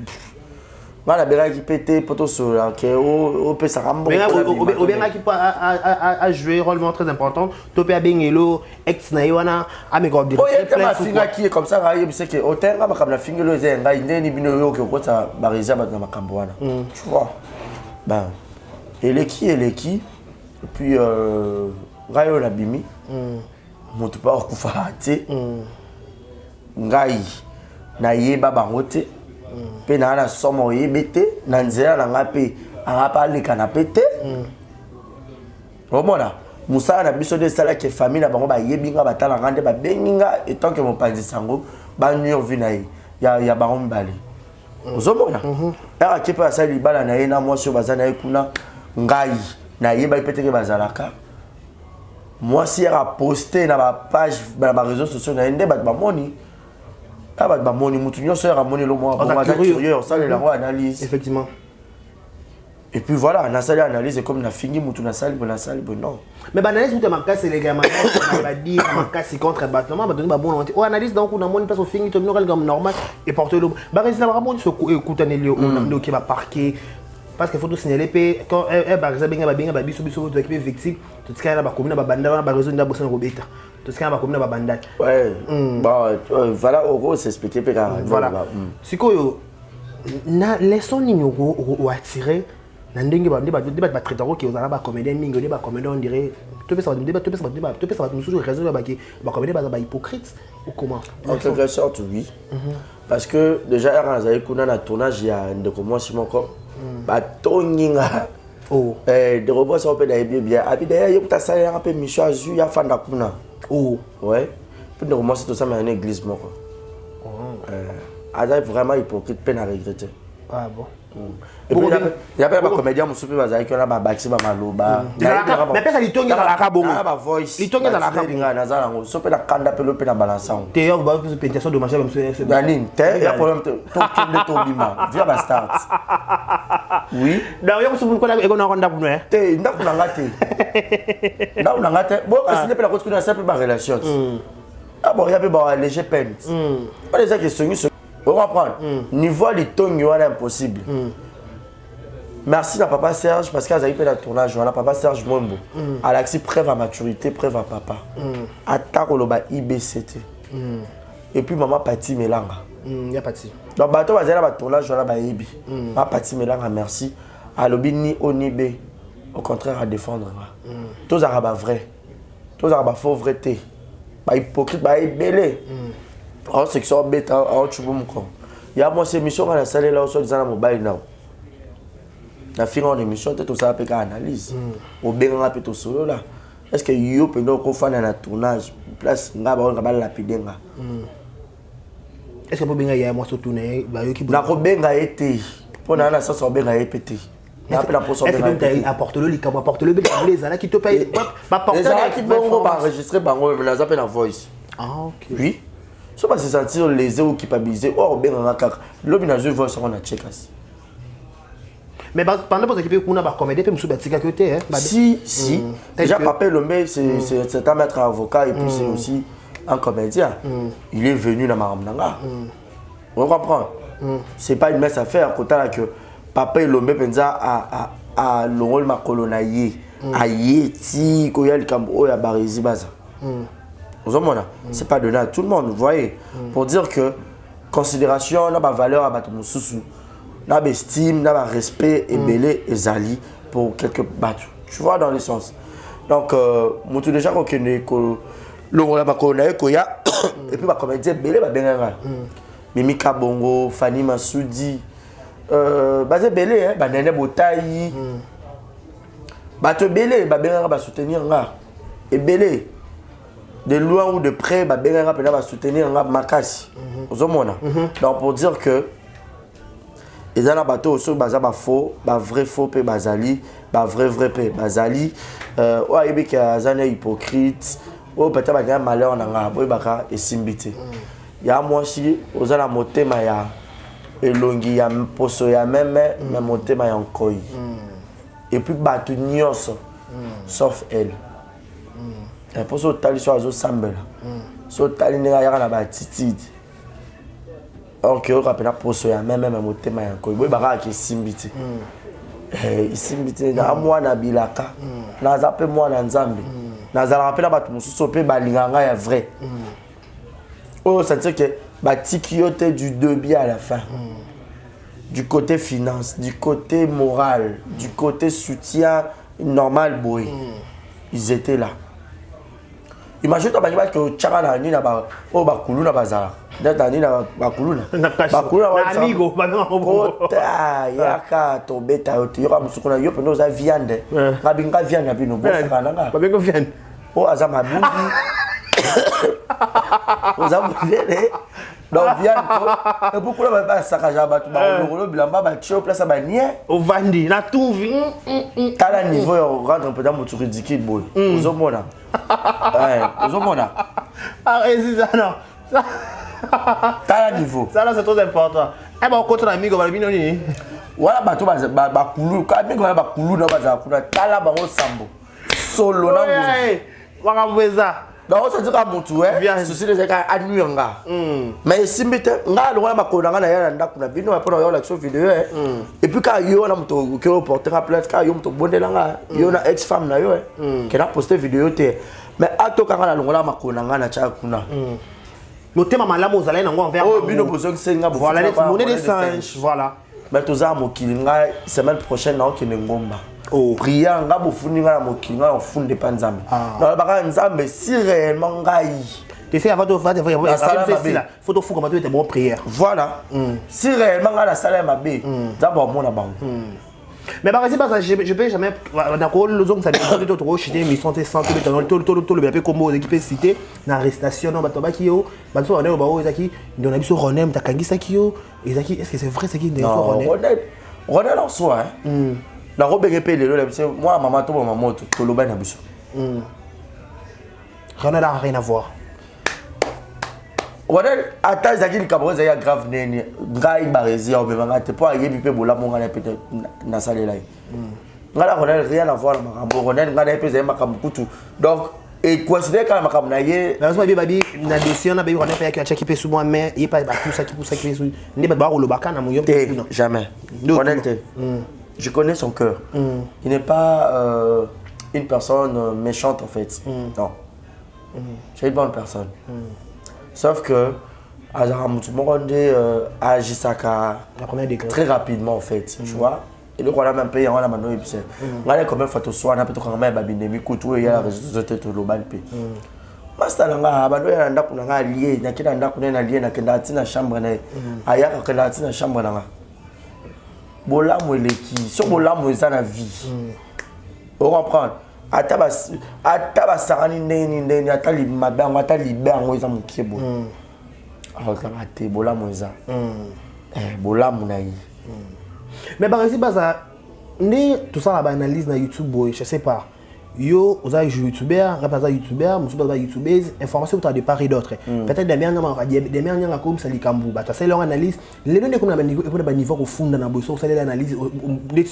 Voilà, bien qui pétait poto sur là que au peut ça rambo. Bien qui a joué un rôle très important. Topé Bengelo ex na Yoana a me gobe. Oh il y a ma finga qui est comme ça raillé c'est que autant ma comme la finga le zenga ndeni bino yo que quoi ça bariza ba na makambo wana. Tu vois. Ben et les qui et puis rayo la bimi. Moto pa okufa te. Ngai na yeba bango te pe na somo yebete na nzela na ngape angapa leka na pete romona musala na biso de sala ke famille na bango ba yebinga batala ngande ba beninga etant que mopanzi sango ba nyor vina ya bango mbali ozomona era ke pa sali bala na yena moi so bazana ekuna ngai na yeba pete ke bazalaka moi si era poster na ba page ba réseaux sociaux na ndé ba moni. Ah bah moni mutu nyonso ya moni lo moi bon curieux ça les la analyse effectivement et puis voilà on a ça analyse comme na fini mutu na salle bon non mais analyse mutu ma casse les gars on va dire ma casse contre battement ba donner ba bon on analyse donc on a moni passe au fini to comme normal et porter le ba résident ba moni so écoutane le on qui va parquer parce qu'il faut tout signaler quand par exemple ba biso to équipe victime tout ce qu'il y a ba commune ba banda ba réseau nda bossa robeta tout ce qu'il y a ba commune ba banda ouais bon voilà on s'expliquer pe voilà sikoyo na leçon ni o attirer na ndenge ba ba traiter ko ozala ba comédien mingi ba comédien on dirait tout ça mususu raison ba comédien ba hypocrite ou comment en quelque sorte oui parce que déjà quand ça kuna na tournage il y a ndeko moi Simon ko ba tonginga de robots ça peut d'ailleurs bien abi d'ailleurs yo ta ça un peu mission azu ya fanda kuna ouais puis de commencer tout ça mais une église moko ada vraiment hypocrite peine à regretter ah bon et puis il y a pas de comédien musupi bazali qui on a ba bâti ba maloba mais pesa litongi za la kabongo ba voice litongi za la kabongo na za ngo so pe na kanda pe lo pe na balançant te yo ba pétition de marché monsieur Danine te ya problème to kende to bima via ba start oui da yo musupi ko na ego na ronda kuno te ndaku na ngate ndaku na ngate bon kasi ne pe la ko na simple ba relation ah bon il y a pe ba léger peine pas les questions on va prendre niveau de ton est impossible. Merci à papa Serge parce qu'il a fait la tournage. Voilà papa Serge Mwembo. Elle a acquis preuve à maturité, preuve à papa. Attaque au IBCT. Et puis maman Pati Melanga. Il y a Pati. Donc bateau va dire la tournage voilà ba Ibi. Ma Pati Melanga merci. À l'obi ni Onibe. Au contraire à défendre. Tous arabes vrai. Tous arabes faux vrai té. Ba hypocrite ba belé. En section bêta en chubumko. Il y a moi ces émissions à la salle là sur dans mobile now. La fin en émission tout ça peut analyse. Au bien rapide solo là. Est-ce que yo peut donc faire un tournage place ngaba on va lapidenga. Est-ce que bien il y a moi sur tourner ba yo qui na ko benga été. Pour na ça so benga épété. Na pe la poso benga. Est-ce que apporte le comme apporte le les ana qui te paye pas porter qui bon va enregistrer bango mais la appelle la voice. Ah OK. Oui. So pas se sentir lésé ou culpabilisé oh ben on a kaka lobi na je vois ça on a check as mais pendant que équipe kuna ba comédie pe musu batika côté hein si déjà papa Lombe c'est un maître avocat et puis c'est aussi un comédien il est venu na maramnanga on comprend c'est pas une mince affaire côté là que papa elombe penza a longol makolo na ye ayeti ko ya likambo oya barizi baza c'est pas donné à tout le monde, vous voyez, pour dire que considération n'a pas valeur à battre mon sous n'a pas estime n'a pas respect et belé et zali pour quelques bateaux, tu vois dans le sens. Donc moi tout déjà qu'on connaît que l'on makolo na ye ko ya et puis ba comédien belé ba benga Mimi Kabongo, Fanny Massoudi, Bazé Belé, Nene Botaï, Bato Belé, Babengara va soutenir nga. Et Belé, de loin ou de près, Babengara va soutenir nga Makasi. Donc pour dire que, les gens bateau aussi, Baza faux, vrai faux, pe Bazali, vrai pe Bazali, ouais, il y a des hypocrites, ou peut-être qu'il y a un malheur dans nga, ou baka et simbité. Ya moi aussi aux ala motema ya elongi ya mposo ya meme mais motema ya nkoi et puis batu nyonso sauf elle et pour ça tali so azo sambela so tali ninga ya na ba titidi OK o kapena poso ya meme mais motema ya nkoi boy baka ki simbiti isimbiti na moi na bilaka na zape moi na nzambe na zala rapela batu mususu pe balinganga ya vrai. Oh, ça veut dire que Batikiote du début à la fin, du côté finance, du côté moral, du côté soutien normal, boy, ils étaient là. Imagine toi, que Tchara ni na ba, oh bakulu na bazar, d'être ni na bakulu na, bakulu na amigo, kota yaka tombé ta yote, yora musukuna yo peno za viande, rabinga viande na bino, bon ça na nga, babinga viande, oh azama bungi. Vous avez donc viande et beaucoup là ba sakaja ba tu ba le bilamba ba tio place ba nie au vandi na tout tala niveau rentre peut-être motu ridicule boy uzomona uzomona c'est ça non tala niveau ça là c'est très important eh ben on continue amigo ba bino ni wala ba to ba kulu ka amigo ba kulu na ba za kuna tala ba sambo solo na ngo wakabweza. Donc ça dit que mutu ceci les cas annuanga mais simbite nga lo ma ko nga na ya nda kuna bino pa na yo la vidéo et puis quand yo na mutu ke porter à plainte quand yo mutu bondela nga yo na ex femme na yo ke na poster vidéo te mais ato kanga na longola ma ko nga na cha kuna le thème malamu zala na ngo envers oh bino besoin que senga voilà les monnaies des singes voilà mais toza mokili nga semaine prochaine na okene ngomba oh prière nga bofuni nga na mokili nga ofunde pa nzambe na baka nzambe si réellement ngai tu sais avant de faire faut faut comment tu es bon prière voilà si réellement nga la salle mabe d'abord mon bango mais par exemple je peux jamais d'accord les autres ça dépend de toi chez mais santé santé tout le bien comme aux équipes cité na arrestation non bato baki yo bato on est au bao ezaki on a biso Ronem takangisa kio ezaki est-ce que c'est vrai c'est qui des Ronem Ronem en soi la robe est payée le moi maman to maman to loba na biso Ronem n'a rien à voir Ronem ata ezaki likabo ezaki grave nene ngai barezi au bemanga te po ayebi pe bola monga na peut na salela ngala Ronem rien à voir na makambo Ronem ngala pe ezaki makambo kutu donc et considérer quand makambo na ye na so babi na dossier na babi Ronem pe ya check pe sous moi mais il pas tout ça qui pour ça qui sous ne ba lo baka na moyo jamais Ronem je connais son cœur il n'est pas une personne méchante en fait non c'est une bonne personne sauf que Azaramutu Moronde agisaka très rapidement en fait tu vois et donc on a même payé on a maintenant et puis on a quand même photo soit on a peut-être quand même babine kutu et ya réseaux sociaux to loban pe master nga bando ya ndaku nga lié na kina ndaku na lié na kenda tina chambre na ayaka kenda tina chambre na bola mweleki so bola mweza na vie on comprend ataba sarani neni atali mabango atali bango eza mukebo alors te bola mweza bola munayi mais par exemple ça ne tout ça la analyse na YouTube je sais pas yo oza youtubeur repaza youtubeur musuba ba youtubeuse information ta de part et d'autre peut-être des dernières comme ça likambu bata c'est leur analyse les données comme na niveau ko funda na boso ça l'analyse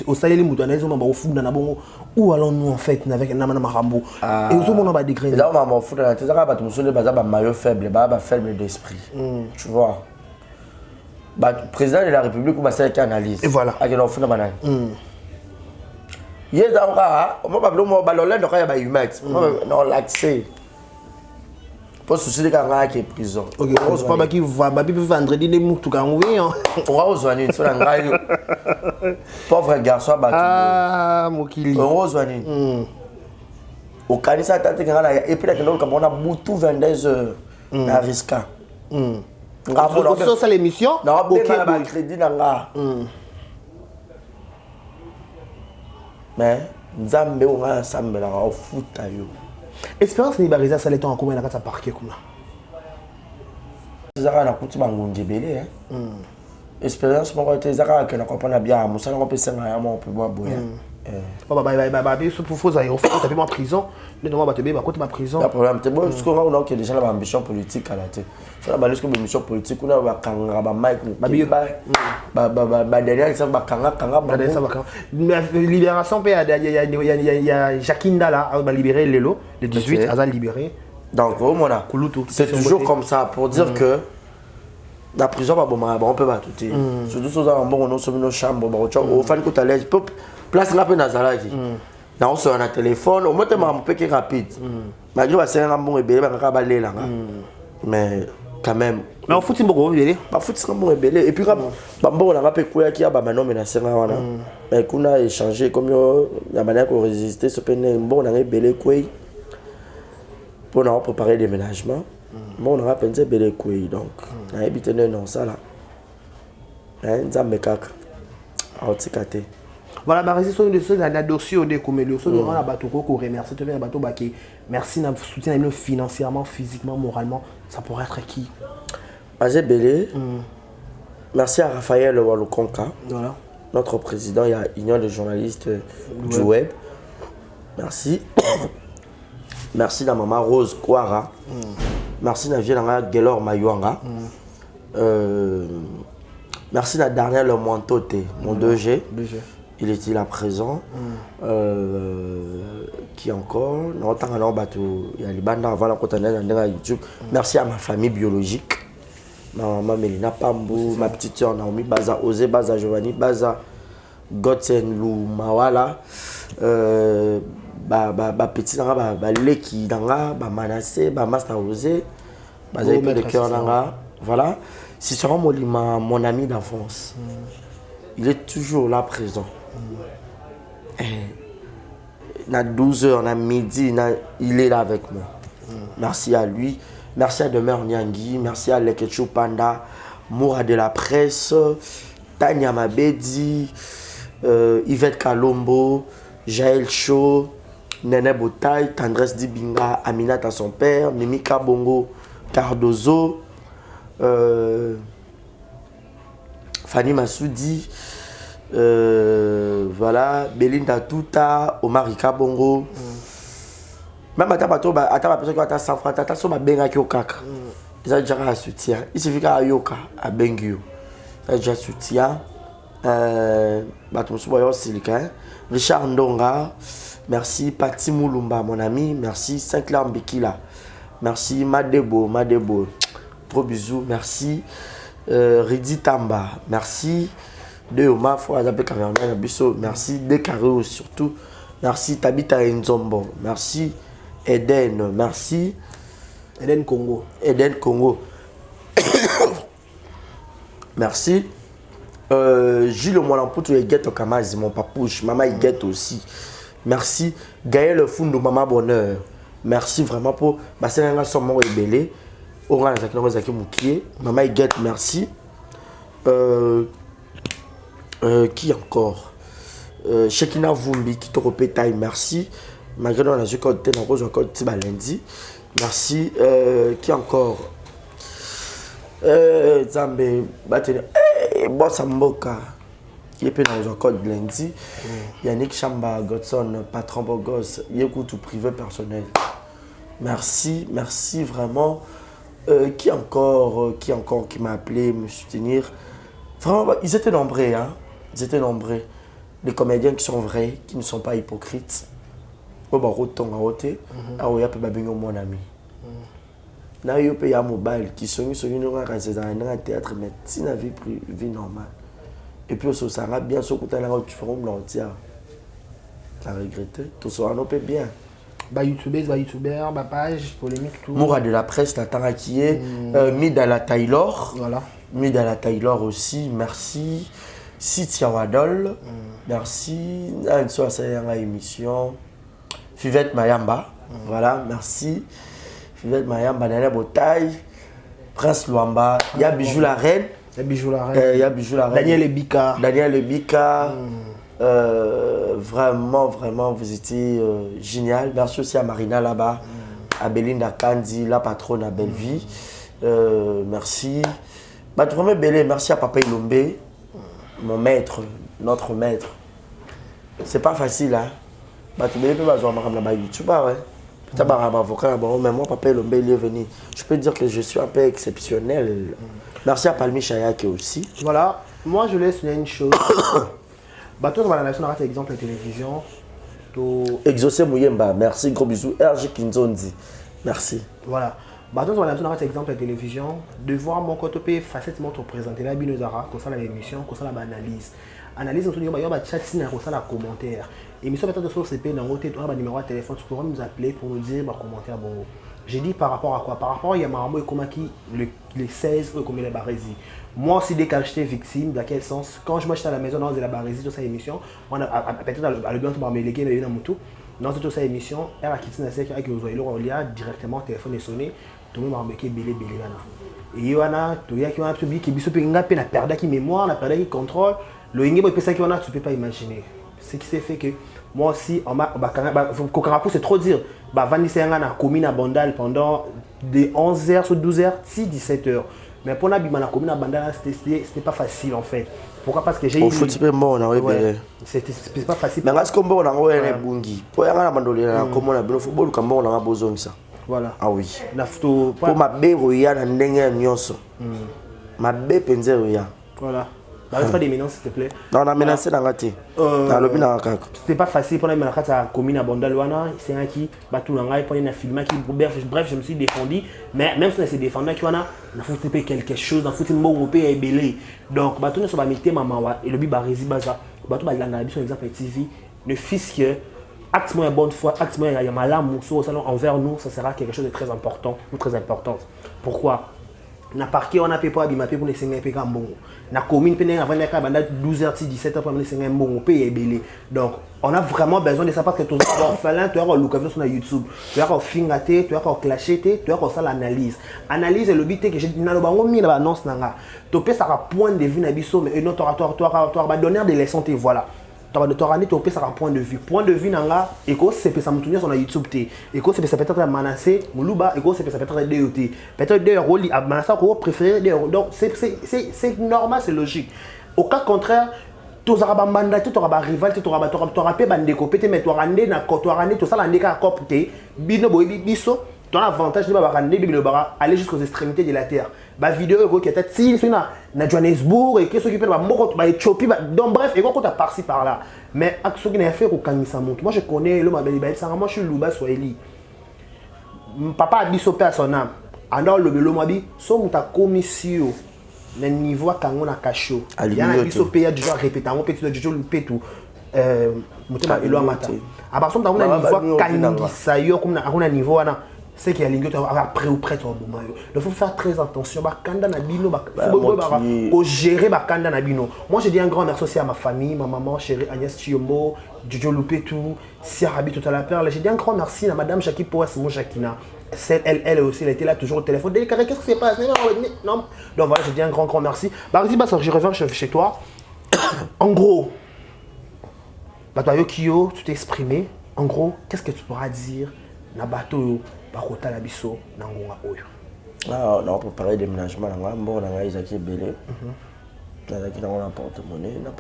au salé mutu analyse on ba funda na bongo où allons-nous en fait avec na makambo et au moment ba degré là on va funda na tezaka ba musole baza ba maillot faible ba faible d'esprit tu vois président de la République, ou c'est qui analyse. Et voilà. Il y a un fond banane. Il y a un gars, on va pas non, l'accès. Pour souci de quelqu'un qui est prison. Ok, on se parle qui va vendredi les moutou quand oui. On va aux années, sur la pauvre garçon à battu. Ah, Mokili. On va aux années. Au Canisa, et puis on a beaucoup 22 heures à risquer. On ça l'émission. Non, on a crédit dans la. Mais Nzambe on a ensemble là au foot ayo. Espérance ni bariza ça l'éton en combien na parquet comme là. Zaka na kuti bangonje belé hein. Expérience mon côté zaka que na comprendre bien mo ça on peut senga ya mo peut moi boya. Bah pour faux aéro faut taper en prison. Ne doit pas te ba côté ma prison. Le problème c'est bon jusqu'au moment où on a déjà l'ambition politique à la tête. Ça la balise que l'ambition politique on a ba kanga ba mic ba derrière ça ba kanga libération il y a Jacinda là va libérer Lelo le 18 a libéré. Donc c'est toujours comme ça pour dire que la prison on peut pas tout surtout sur un bon on sommes nos chambres au fan que tu allais place là pe nazala qui na on sur un téléphone au moins tu m'as un peu qui rapide malgré que c'est un bon rebelle ba balé là mais quand même mais au foot mboko belé ba foot c'est un bon rebelle et puis ba bon on a pas quoi qui a ba maintenant mais na senga wana mais qu'on a échangé comme la manière qu'on résister ce peine bon on a rebelle quoi pour nous préparer des déménagements bon on a pensé belé quoi donc on a habité non ça là nzambe kaka autikate. Voilà, ma résistance de ceux la dossier au décomélio, ceux on a bateau qu'on remercie, tu viens bateau qui merci de soutien financièrement, physiquement, moralement, ça pourrait être qui? Azé Belé. Merci à Raphaël Walukonka, voilà. Notre président, il y a Union des journalistes du web. Merci. Merci à maman Rose Kouara. Merci à Violanga Gelor Mayuanga. Merci à Daniel Mointote, mon 2G. Il est là présent. Qui encore? Il y a les bandes avant la côte YouTube. Merci à ma famille biologique. Ma maman Mélina Pambou, ma petite soeur Naomi Baza, Osé Baza, Giovanni Baza, Godsen Lou Mawala, petit Leki Danga, Manassé, Master Osé, Baza de cœur Danga. Voilà. C'est sûrement mon ami d'enfance. Il est toujours là présent. À 12h, à midi, il est là avec moi. Merci à lui. Merci à Demeure Nyangi. Merci à Leketchou Panda, Moura de la presse, Tanya Mabedi, Yvette Kalombo, Jaël Cho, Nene Botaï, Tendresse Dibinga, Aminata son père, Mimika Bongo, Cardozo, Fanny Massoudi, voilà, Belinda Touta, Omar Ika Bongo. Même à ta personne qui a 100 francs, tu as sur ma benga qui est au caca. Ils ont déjà un soutien. Il suffit qu'à Yoka, à Bengio. Ils ont déjà un soutien. Richard Ndonga, merci. Pati Moulumba, mon ami. Merci. Saint-Clair Mbikila. Merci. Madebo. Trop bisous. Merci. Ridi Tamba. Merci. De Oma, merci. De Carreau surtout. Merci. Tabita Nzombo. Merci. Eden, merci. Eden Congo. Merci. Gilles Molamputu et Guette Kamazi, mon papouche. Maman il Guette aussi. Merci. Gaël Fundo, Maman Bonheur. Merci vraiment pour. C'est un garçon mort et belé. Oran Zaki Moukié. Maman il Guette, merci. Qui encore? Shekina Vumbi, qui te repétaille, merci. Malgré nous, on a joué côté dans le code lundi. Merci. Qui encore? Zambé, Bossa Mboka, qui est dans le code lundi. Yannick Chamba, Godson, patron Bogos, Yekou tout privé personnel. Merci vraiment. Qui encore qui m'a appelé, me soutenir. Vraiment, ils étaient nombreux, hein. Les comédiens qui sont vrais, qui ne sont pas hypocrites. Mon ami. na yo pe ya mobile qui songi non quand c'est dans un théâtre mais si na vie normale et puis ça sera bien ce que tu as là tu feras non tiens t'as regretté tout ça on peut bien youtubeur page polémique tout Moura de la presse t'attends qui est Midala Taylor voilà Midala Taylor aussi merci Sitia Wadol merci une soirée c'est une émission Fivette Mayamba voilà merci Fivette Mayamba Daniel Botaille Prince Luamba il y a Bijou la Reine Daniel Ebika vraiment vous étiez génial. Merci aussi à Marina là-bas, à Belinda Kandi, la patronne à Belleville. Merci. Merci à Papa Ilombe, mon maître, notre maître. C'est pas facile hein. Mais moi Papa Ilombe il est venu. Je peux dire que je suis un peu exceptionnel. Merci à Palmi Chayak aussi. Voilà, moi je laisse une chose. Bateau dans la nation a exemple la télévision. Exaucé Mouyemba, merci, gros bisous. RG Kinzondi, merci. Voilà. Bateau dans la nation a exemple la télévision. De voir mon côté facilement te présenter la binozara, comme ça l'émission, comme ça l'analyse. Analyse, on se dit, il y a un chat, il y a un commentaire. Émission peut-être de source CP, dans le un numéro de téléphone, tu pourras nous appeler pour nous dire un commentaire. Bon. J'ai dit par rapport à quoi? Par rapport à Yamamo et Komaki, les 16 comme les Barési. Moi aussi, dès que j'étais victime, dans quel sens? Quand je m'achetais à la maison dans la Barési, dans cette émission, on a peut-être le bien de me léguer, dans toute cette émission, elle a quitté la série avec les oiseaux, on a directement téléphone est sonné, tout le monde m'a remarqué belé. Et il y a un public qui a perdu qui mémoire, a perdu qui contrôle, le ingénieur peut ça qu'on a, tu peux pas imaginer. Ce qui s'est fait que moi aussi, Kokarapou, c'est trop dire. Vandi Senga na commune à Bandal pendant de 11h sur 12h, 17h. Mais pour la bimana commune à Bandal, c'était pas facile en fait. Pourquoi? Parce que j'ai eu. C'était pas facile. Mais est-ce qu'on peut en avoir un bungi? Pour y avoir un bandolier, comment on a besoin de football, comment on a besoin de ça? Voilà. Ah oui. Pour ma béroya, na ndenge nyonso. Ma bé penzeroya. Voilà. N'arrête pas d'éminence s'il te plaît. Non, on a menacé dans la tête. C'était pas facile pour la commune à Bondalwana. C'est un qui bat tout l'anglais pour une film qui bref je me suis défendu. Mais même si on s'est défendu, on a foutu quelque chose, on a foutu le mot européen et belé. Donc bateau ne se va mettre maman et le bibarisi baza. Bateau il a un exemple TV. Ne fils que acte-moi bonne foi, acte-moi il y a malam envers nous, ça sera quelque chose de très important, très important. Pourquoi? Na parquet on a pas abimapé pour les 5 p bon. Na commune pendant avant les 12h 17h pour les 5 bon payer belé. Donc on a vraiment besoin de ça parce que tout orphelin tu as l'occasion sur YouTube, tu as fingaté, tu as clasher, tu as ça l'analyse. Analyse le but que j'ai na lo bango mi na annonce nanga. To pe ça point de vue na biso mais un autre oratoire va donner des leçons voilà. Tu as un point de vue. Point de vue, c'est ça me sur YouTube. C'est peut-être Manassé, Moulouba, c'est peut-être DOT. Peut-être des rôles, Manassé, préféré. Donc, c'est normal, c'est logique. Au cas contraire, tu auras un mandat, tu auras un rival, tu auras un déco, mais tu auras un déco, tout ça, un déco à copter, bino, biso. Tu as l'avantage de aller jusqu'aux extrémités de la terre. La vidéo qui est si na Johannesburg et qui s'occupe de l'Éthiopie. Donc bref, et quand tu as par-ci par-là. Mais ce qui n'a fait au Kanisa monte. Moi je connais l'homme à Belibel, moi je suis Louba Swahili. Papa a dit sauter à son âme. Alors le l'homme a dit, somme ta commission. Le niveau quand on a caché. Il y a un sauté, il y a déjà répété, on peut toujours le péter tout. Mutema elo amata. À part ça, on a un niveau Kanisa yo comme on a un niveau là. C'est qu'il y a les gens après ou près au moment. Il faut faire très attention. Bakanda nabino, faut gérer bakanda nabino. Moi je dis un grand merci aussi à ma famille, ma maman chérie Agnès Chiombo, Jojo Lupetou, Sirabi tout à la perle. J'ai dit un grand merci à madame Jackie Poas, mon Jacquina. Elle aussi, elle était là toujours au téléphone. Délicat, qu'est-ce qui se passe? Non. Donc voilà, je dis un grand merci. Barzi Bassor, je reviens chez toi. En gros, Batayo Kyo, tu t'es exprimé. En gros, qu'est-ce que tu pourras dire na bateau bakota la biso na ngonga oyo? Ah, on a préparé des déménagements là, bon on a Isaac Belé. Là qui dans la porte-monnaie, na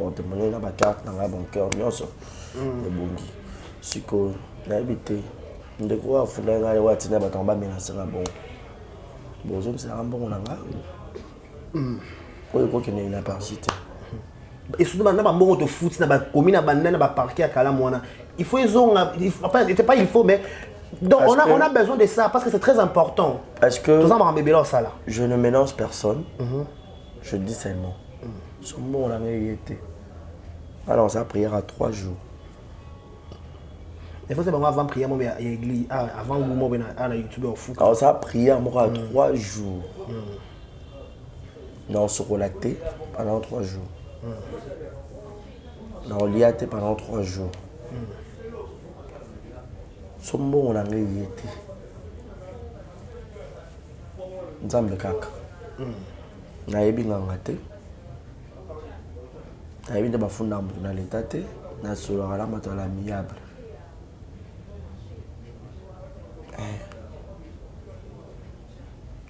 carte dans la bancaire nyonso. Le bongi. Siko na habité. Ndeko wa funa ngale wati na batamba menacer na bon. Bozo c'est un bon nanga. Oyo ko kene na parasite. Et surtout maintenant ba mbongo to foot na ba commune na bandana ba parquet à kala mwana. Il faut ils ont pas il faut mais Donc on a besoin de ça parce que c'est très important. Parce que tout ça m'a bébé là ça là. Je ne mélange personne. Je dis seulement. Ce moment on a été. Alors ça prière à 3 jours. Il faut savoir avant prière moi à l'église avant moi à la YouTube au fou. Alors ça prière moi à 3 jours. On se relaté pendant 3 jours. On liaté pendant 3 jours. Ce moment on a été. Nzambe kaka. Nayebi nganga te. Nayebi nde bafunda mbutu na leta te. Nasolaka na bato ya l'amiable.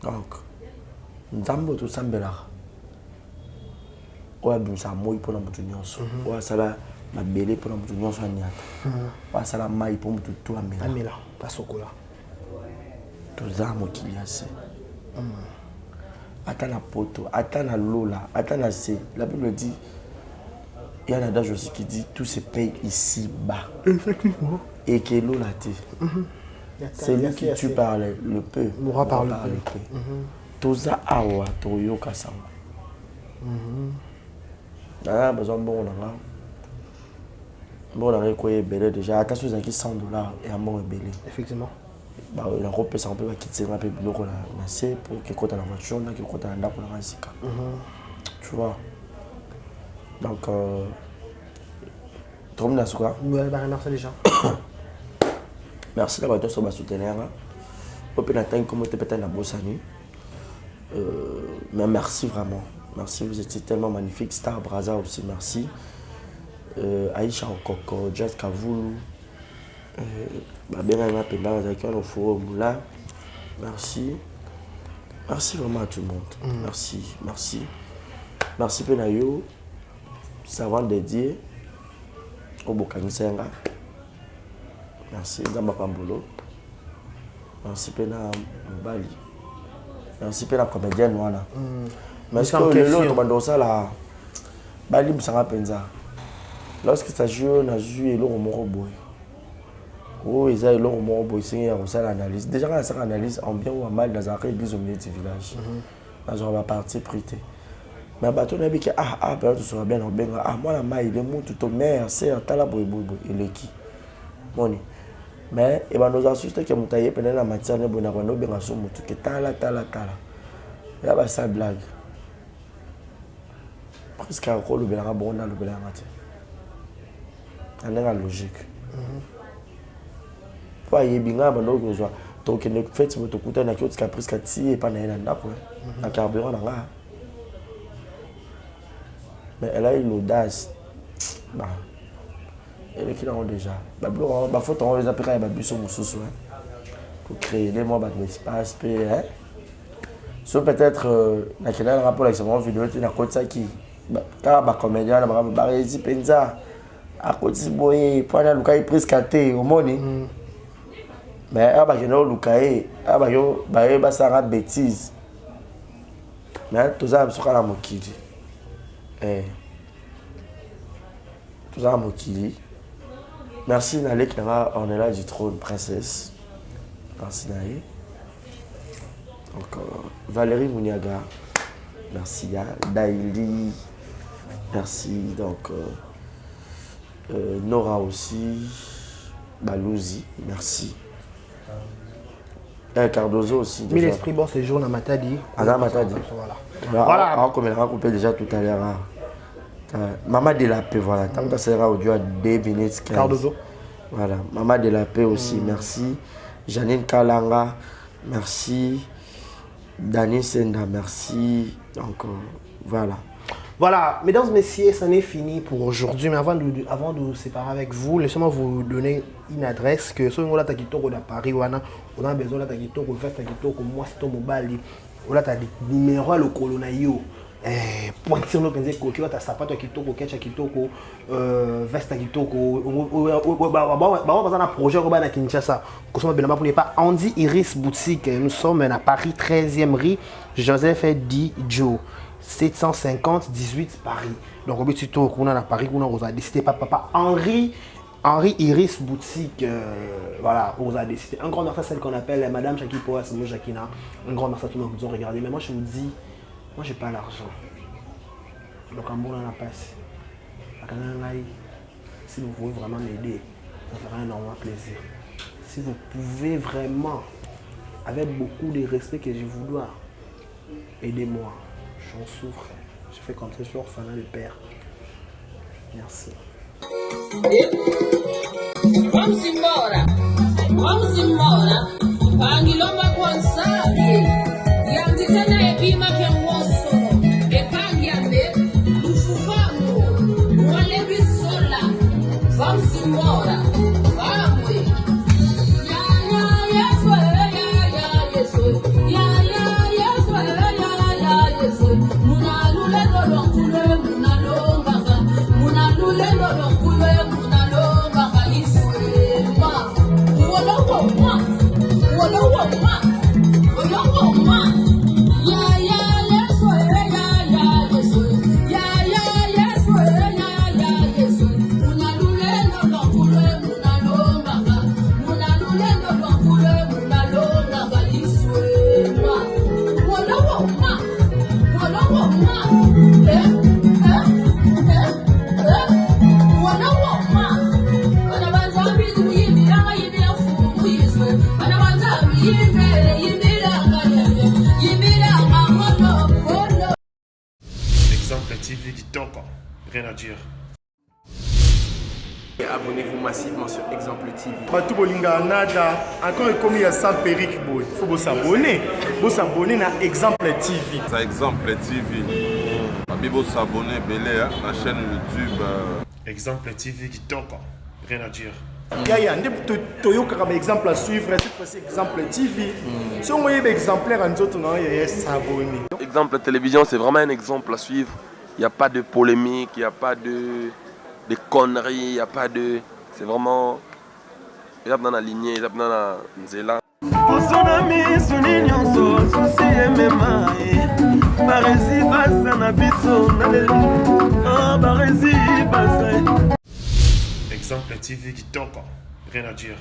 Donc, nzambe otosambelaka oyo abimisaka moi mpona motu nyonso oyo asala mabele mpona motu nyonso aniata oyo asala mai mpo motu to amela tasokola toza mokili ya se ata na poto ata na lola ata na se la Bible dit il y a un adage aussi qui dit tout se paye ici bas et que lola te celui qui tue par le peu mourra par le peu. Toza awa toyoka sango. On a besoin de bon là. Bon là quoi belé déjà attention à qui $100 et à mon belé. Effectivement. Bah la robe ça on peut quitter un peu bloqué là c'est pour que quand on la voiture là que quand on a pour la risque. Tu vois. Donc trop bien ce quoi. Ouais bah merci les gens. Merci d'avoir été sur ma soutenir. Au peu d'atteint comme tu peut-être la bosse à nuit. Mais merci vraiment. Merci, vous étiez tellement magnifique. Star Braza aussi, merci. Aïcha Okoko, Jazz Kavoulou. Babena Penda, Zakyan Ofo Moula. Merci. Merci vraiment à tout le monde. Merci, merci. Merci Penayo. Savant dédié. Au Bokanisenga. Merci Zamba Pambolo. Merci Pena Mbali. Merci Pena comédienne voilà. Mais est-ce que le lot de ça là Bali Msanga Penza. Lorsque ça joue na joué le moro boy. Oh ils a le moro boy c'est ça l'analyse. Déjà quand ça analyse en bien ou en mal dans un église au milieu du village. Dans la partie privée. Mais bateau n'a dit que tu seras bien en benga moi la maille le mot tout mère c'est tala boy boy et le qui. Moni. Mais et ben nous assiste que mutaye pendant la matière ne bona no benga so mutu que tala. Ya ba ça blague. Presque à quoi le belanga bon dans le belanga matière. On est en logique. Pour y binga ba no ko donc ne fait moto kuta na kyo tika presque ti et pas na ina ndako. Na carburant na nga. Mais elle a eu l'audace. Bah et qui l'ont déjà. Bah faut on les appeler ba biso mususu pour créer les mots d'espace hein. So peut-être na kena rapport avec mon vidéo na côté ça qui ka ba comédien na ba rési penza à côté boy pour na lukai presque até au moni. Mais aba kena lukai aba yo ba sanga bêtise. Mais tout ça sur la mokili. Tout ça mokili. Merci Nalek Nara, on est là du trône, princesse. Merci Naé. Donc, Valérie Mouniaga. Merci Daily. Merci donc Nora aussi. Balouzi, merci. Cardozo aussi. Mais l'esprit bon séjour dans Matadi. Anna Matadi. Voilà. Comme elle a coupé déjà tout à l'heure. Maman de la paix, voilà. Tant que ça sera audio à 2 minutes 15. Cardozo. Voilà. Maman de la paix aussi, merci. Janine Kalanga, merci. Dani Senda, merci. Donc, voilà. Voilà, mesdames, messieurs, ça n'est fini pour aujourd'hui. Mais avant de nous séparer avec vous, laissez-moi vous donner une adresse que si on a Takitoko de Paris, on a besoin de Takitoko, de Takitoko, moi c'est ton mobile, on a numéro le colonaio. Pointir nos pensées que tu as sapato kitoko, ketcha kitoko, veste kitoko, on a projet au Bana Kinshasa. Pour ne pas Andy Iris Boutique, nous sommes à Paris 13e rue Joseph Di Joe. 750 18 Paris. Donc au but on a Paris on a décidé papa Henri Henri Iris Boutique, voilà, on a décidé. Un grand merci à celle qu'on appelle Madame Jackie Poa, c'est moi Jacquina. Un grand merci à tous ceux qui nous ont regardé. Mais moi, je vous dis, moi, j'ai pas l'argent. Donc, en bon, on a passé. Si vous pouvez vraiment m'aider, ça fera un énorme plaisir. Si vous pouvez vraiment, avec beaucoup de respect que je vous dois, aidez-moi. J'en souffre. Je fais comme ça, je suis orphelin de père. Merci. Vamos embora. Pangilomba kwansabi. Yandikana epima kya mwoso. Epangyambe. Lufufamu. Wale bisola. Vamos embora. Vamos. Exemple TV Kitoko, rien à dire. Abonnez-vous massivement sur Exemple TV. Batou bolinga nada, encore comme il y a ça Peric Boy. Faut vous s'abonner. Vous s'abonner à Exemple TV. Ça Exemple TV. Bibo s'abonner belé à la chaîne YouTube. Exemple TV Kitoko, rien à dire. Ya ndé toyoka comme exemple à suivre, cette fois-ci Exemple TV. Si on voyait exemplaire en autres non, il y a s'abonner. Exemple télévision, c'est vraiment un exemple à suivre. Il n'y a pas de polémique, il n'y a pas de conneries, il n'y a pas de... C'est vraiment... Il y a dans la lignée, il y a dans la nzela. Exemple TV Kitoko, rien à dire.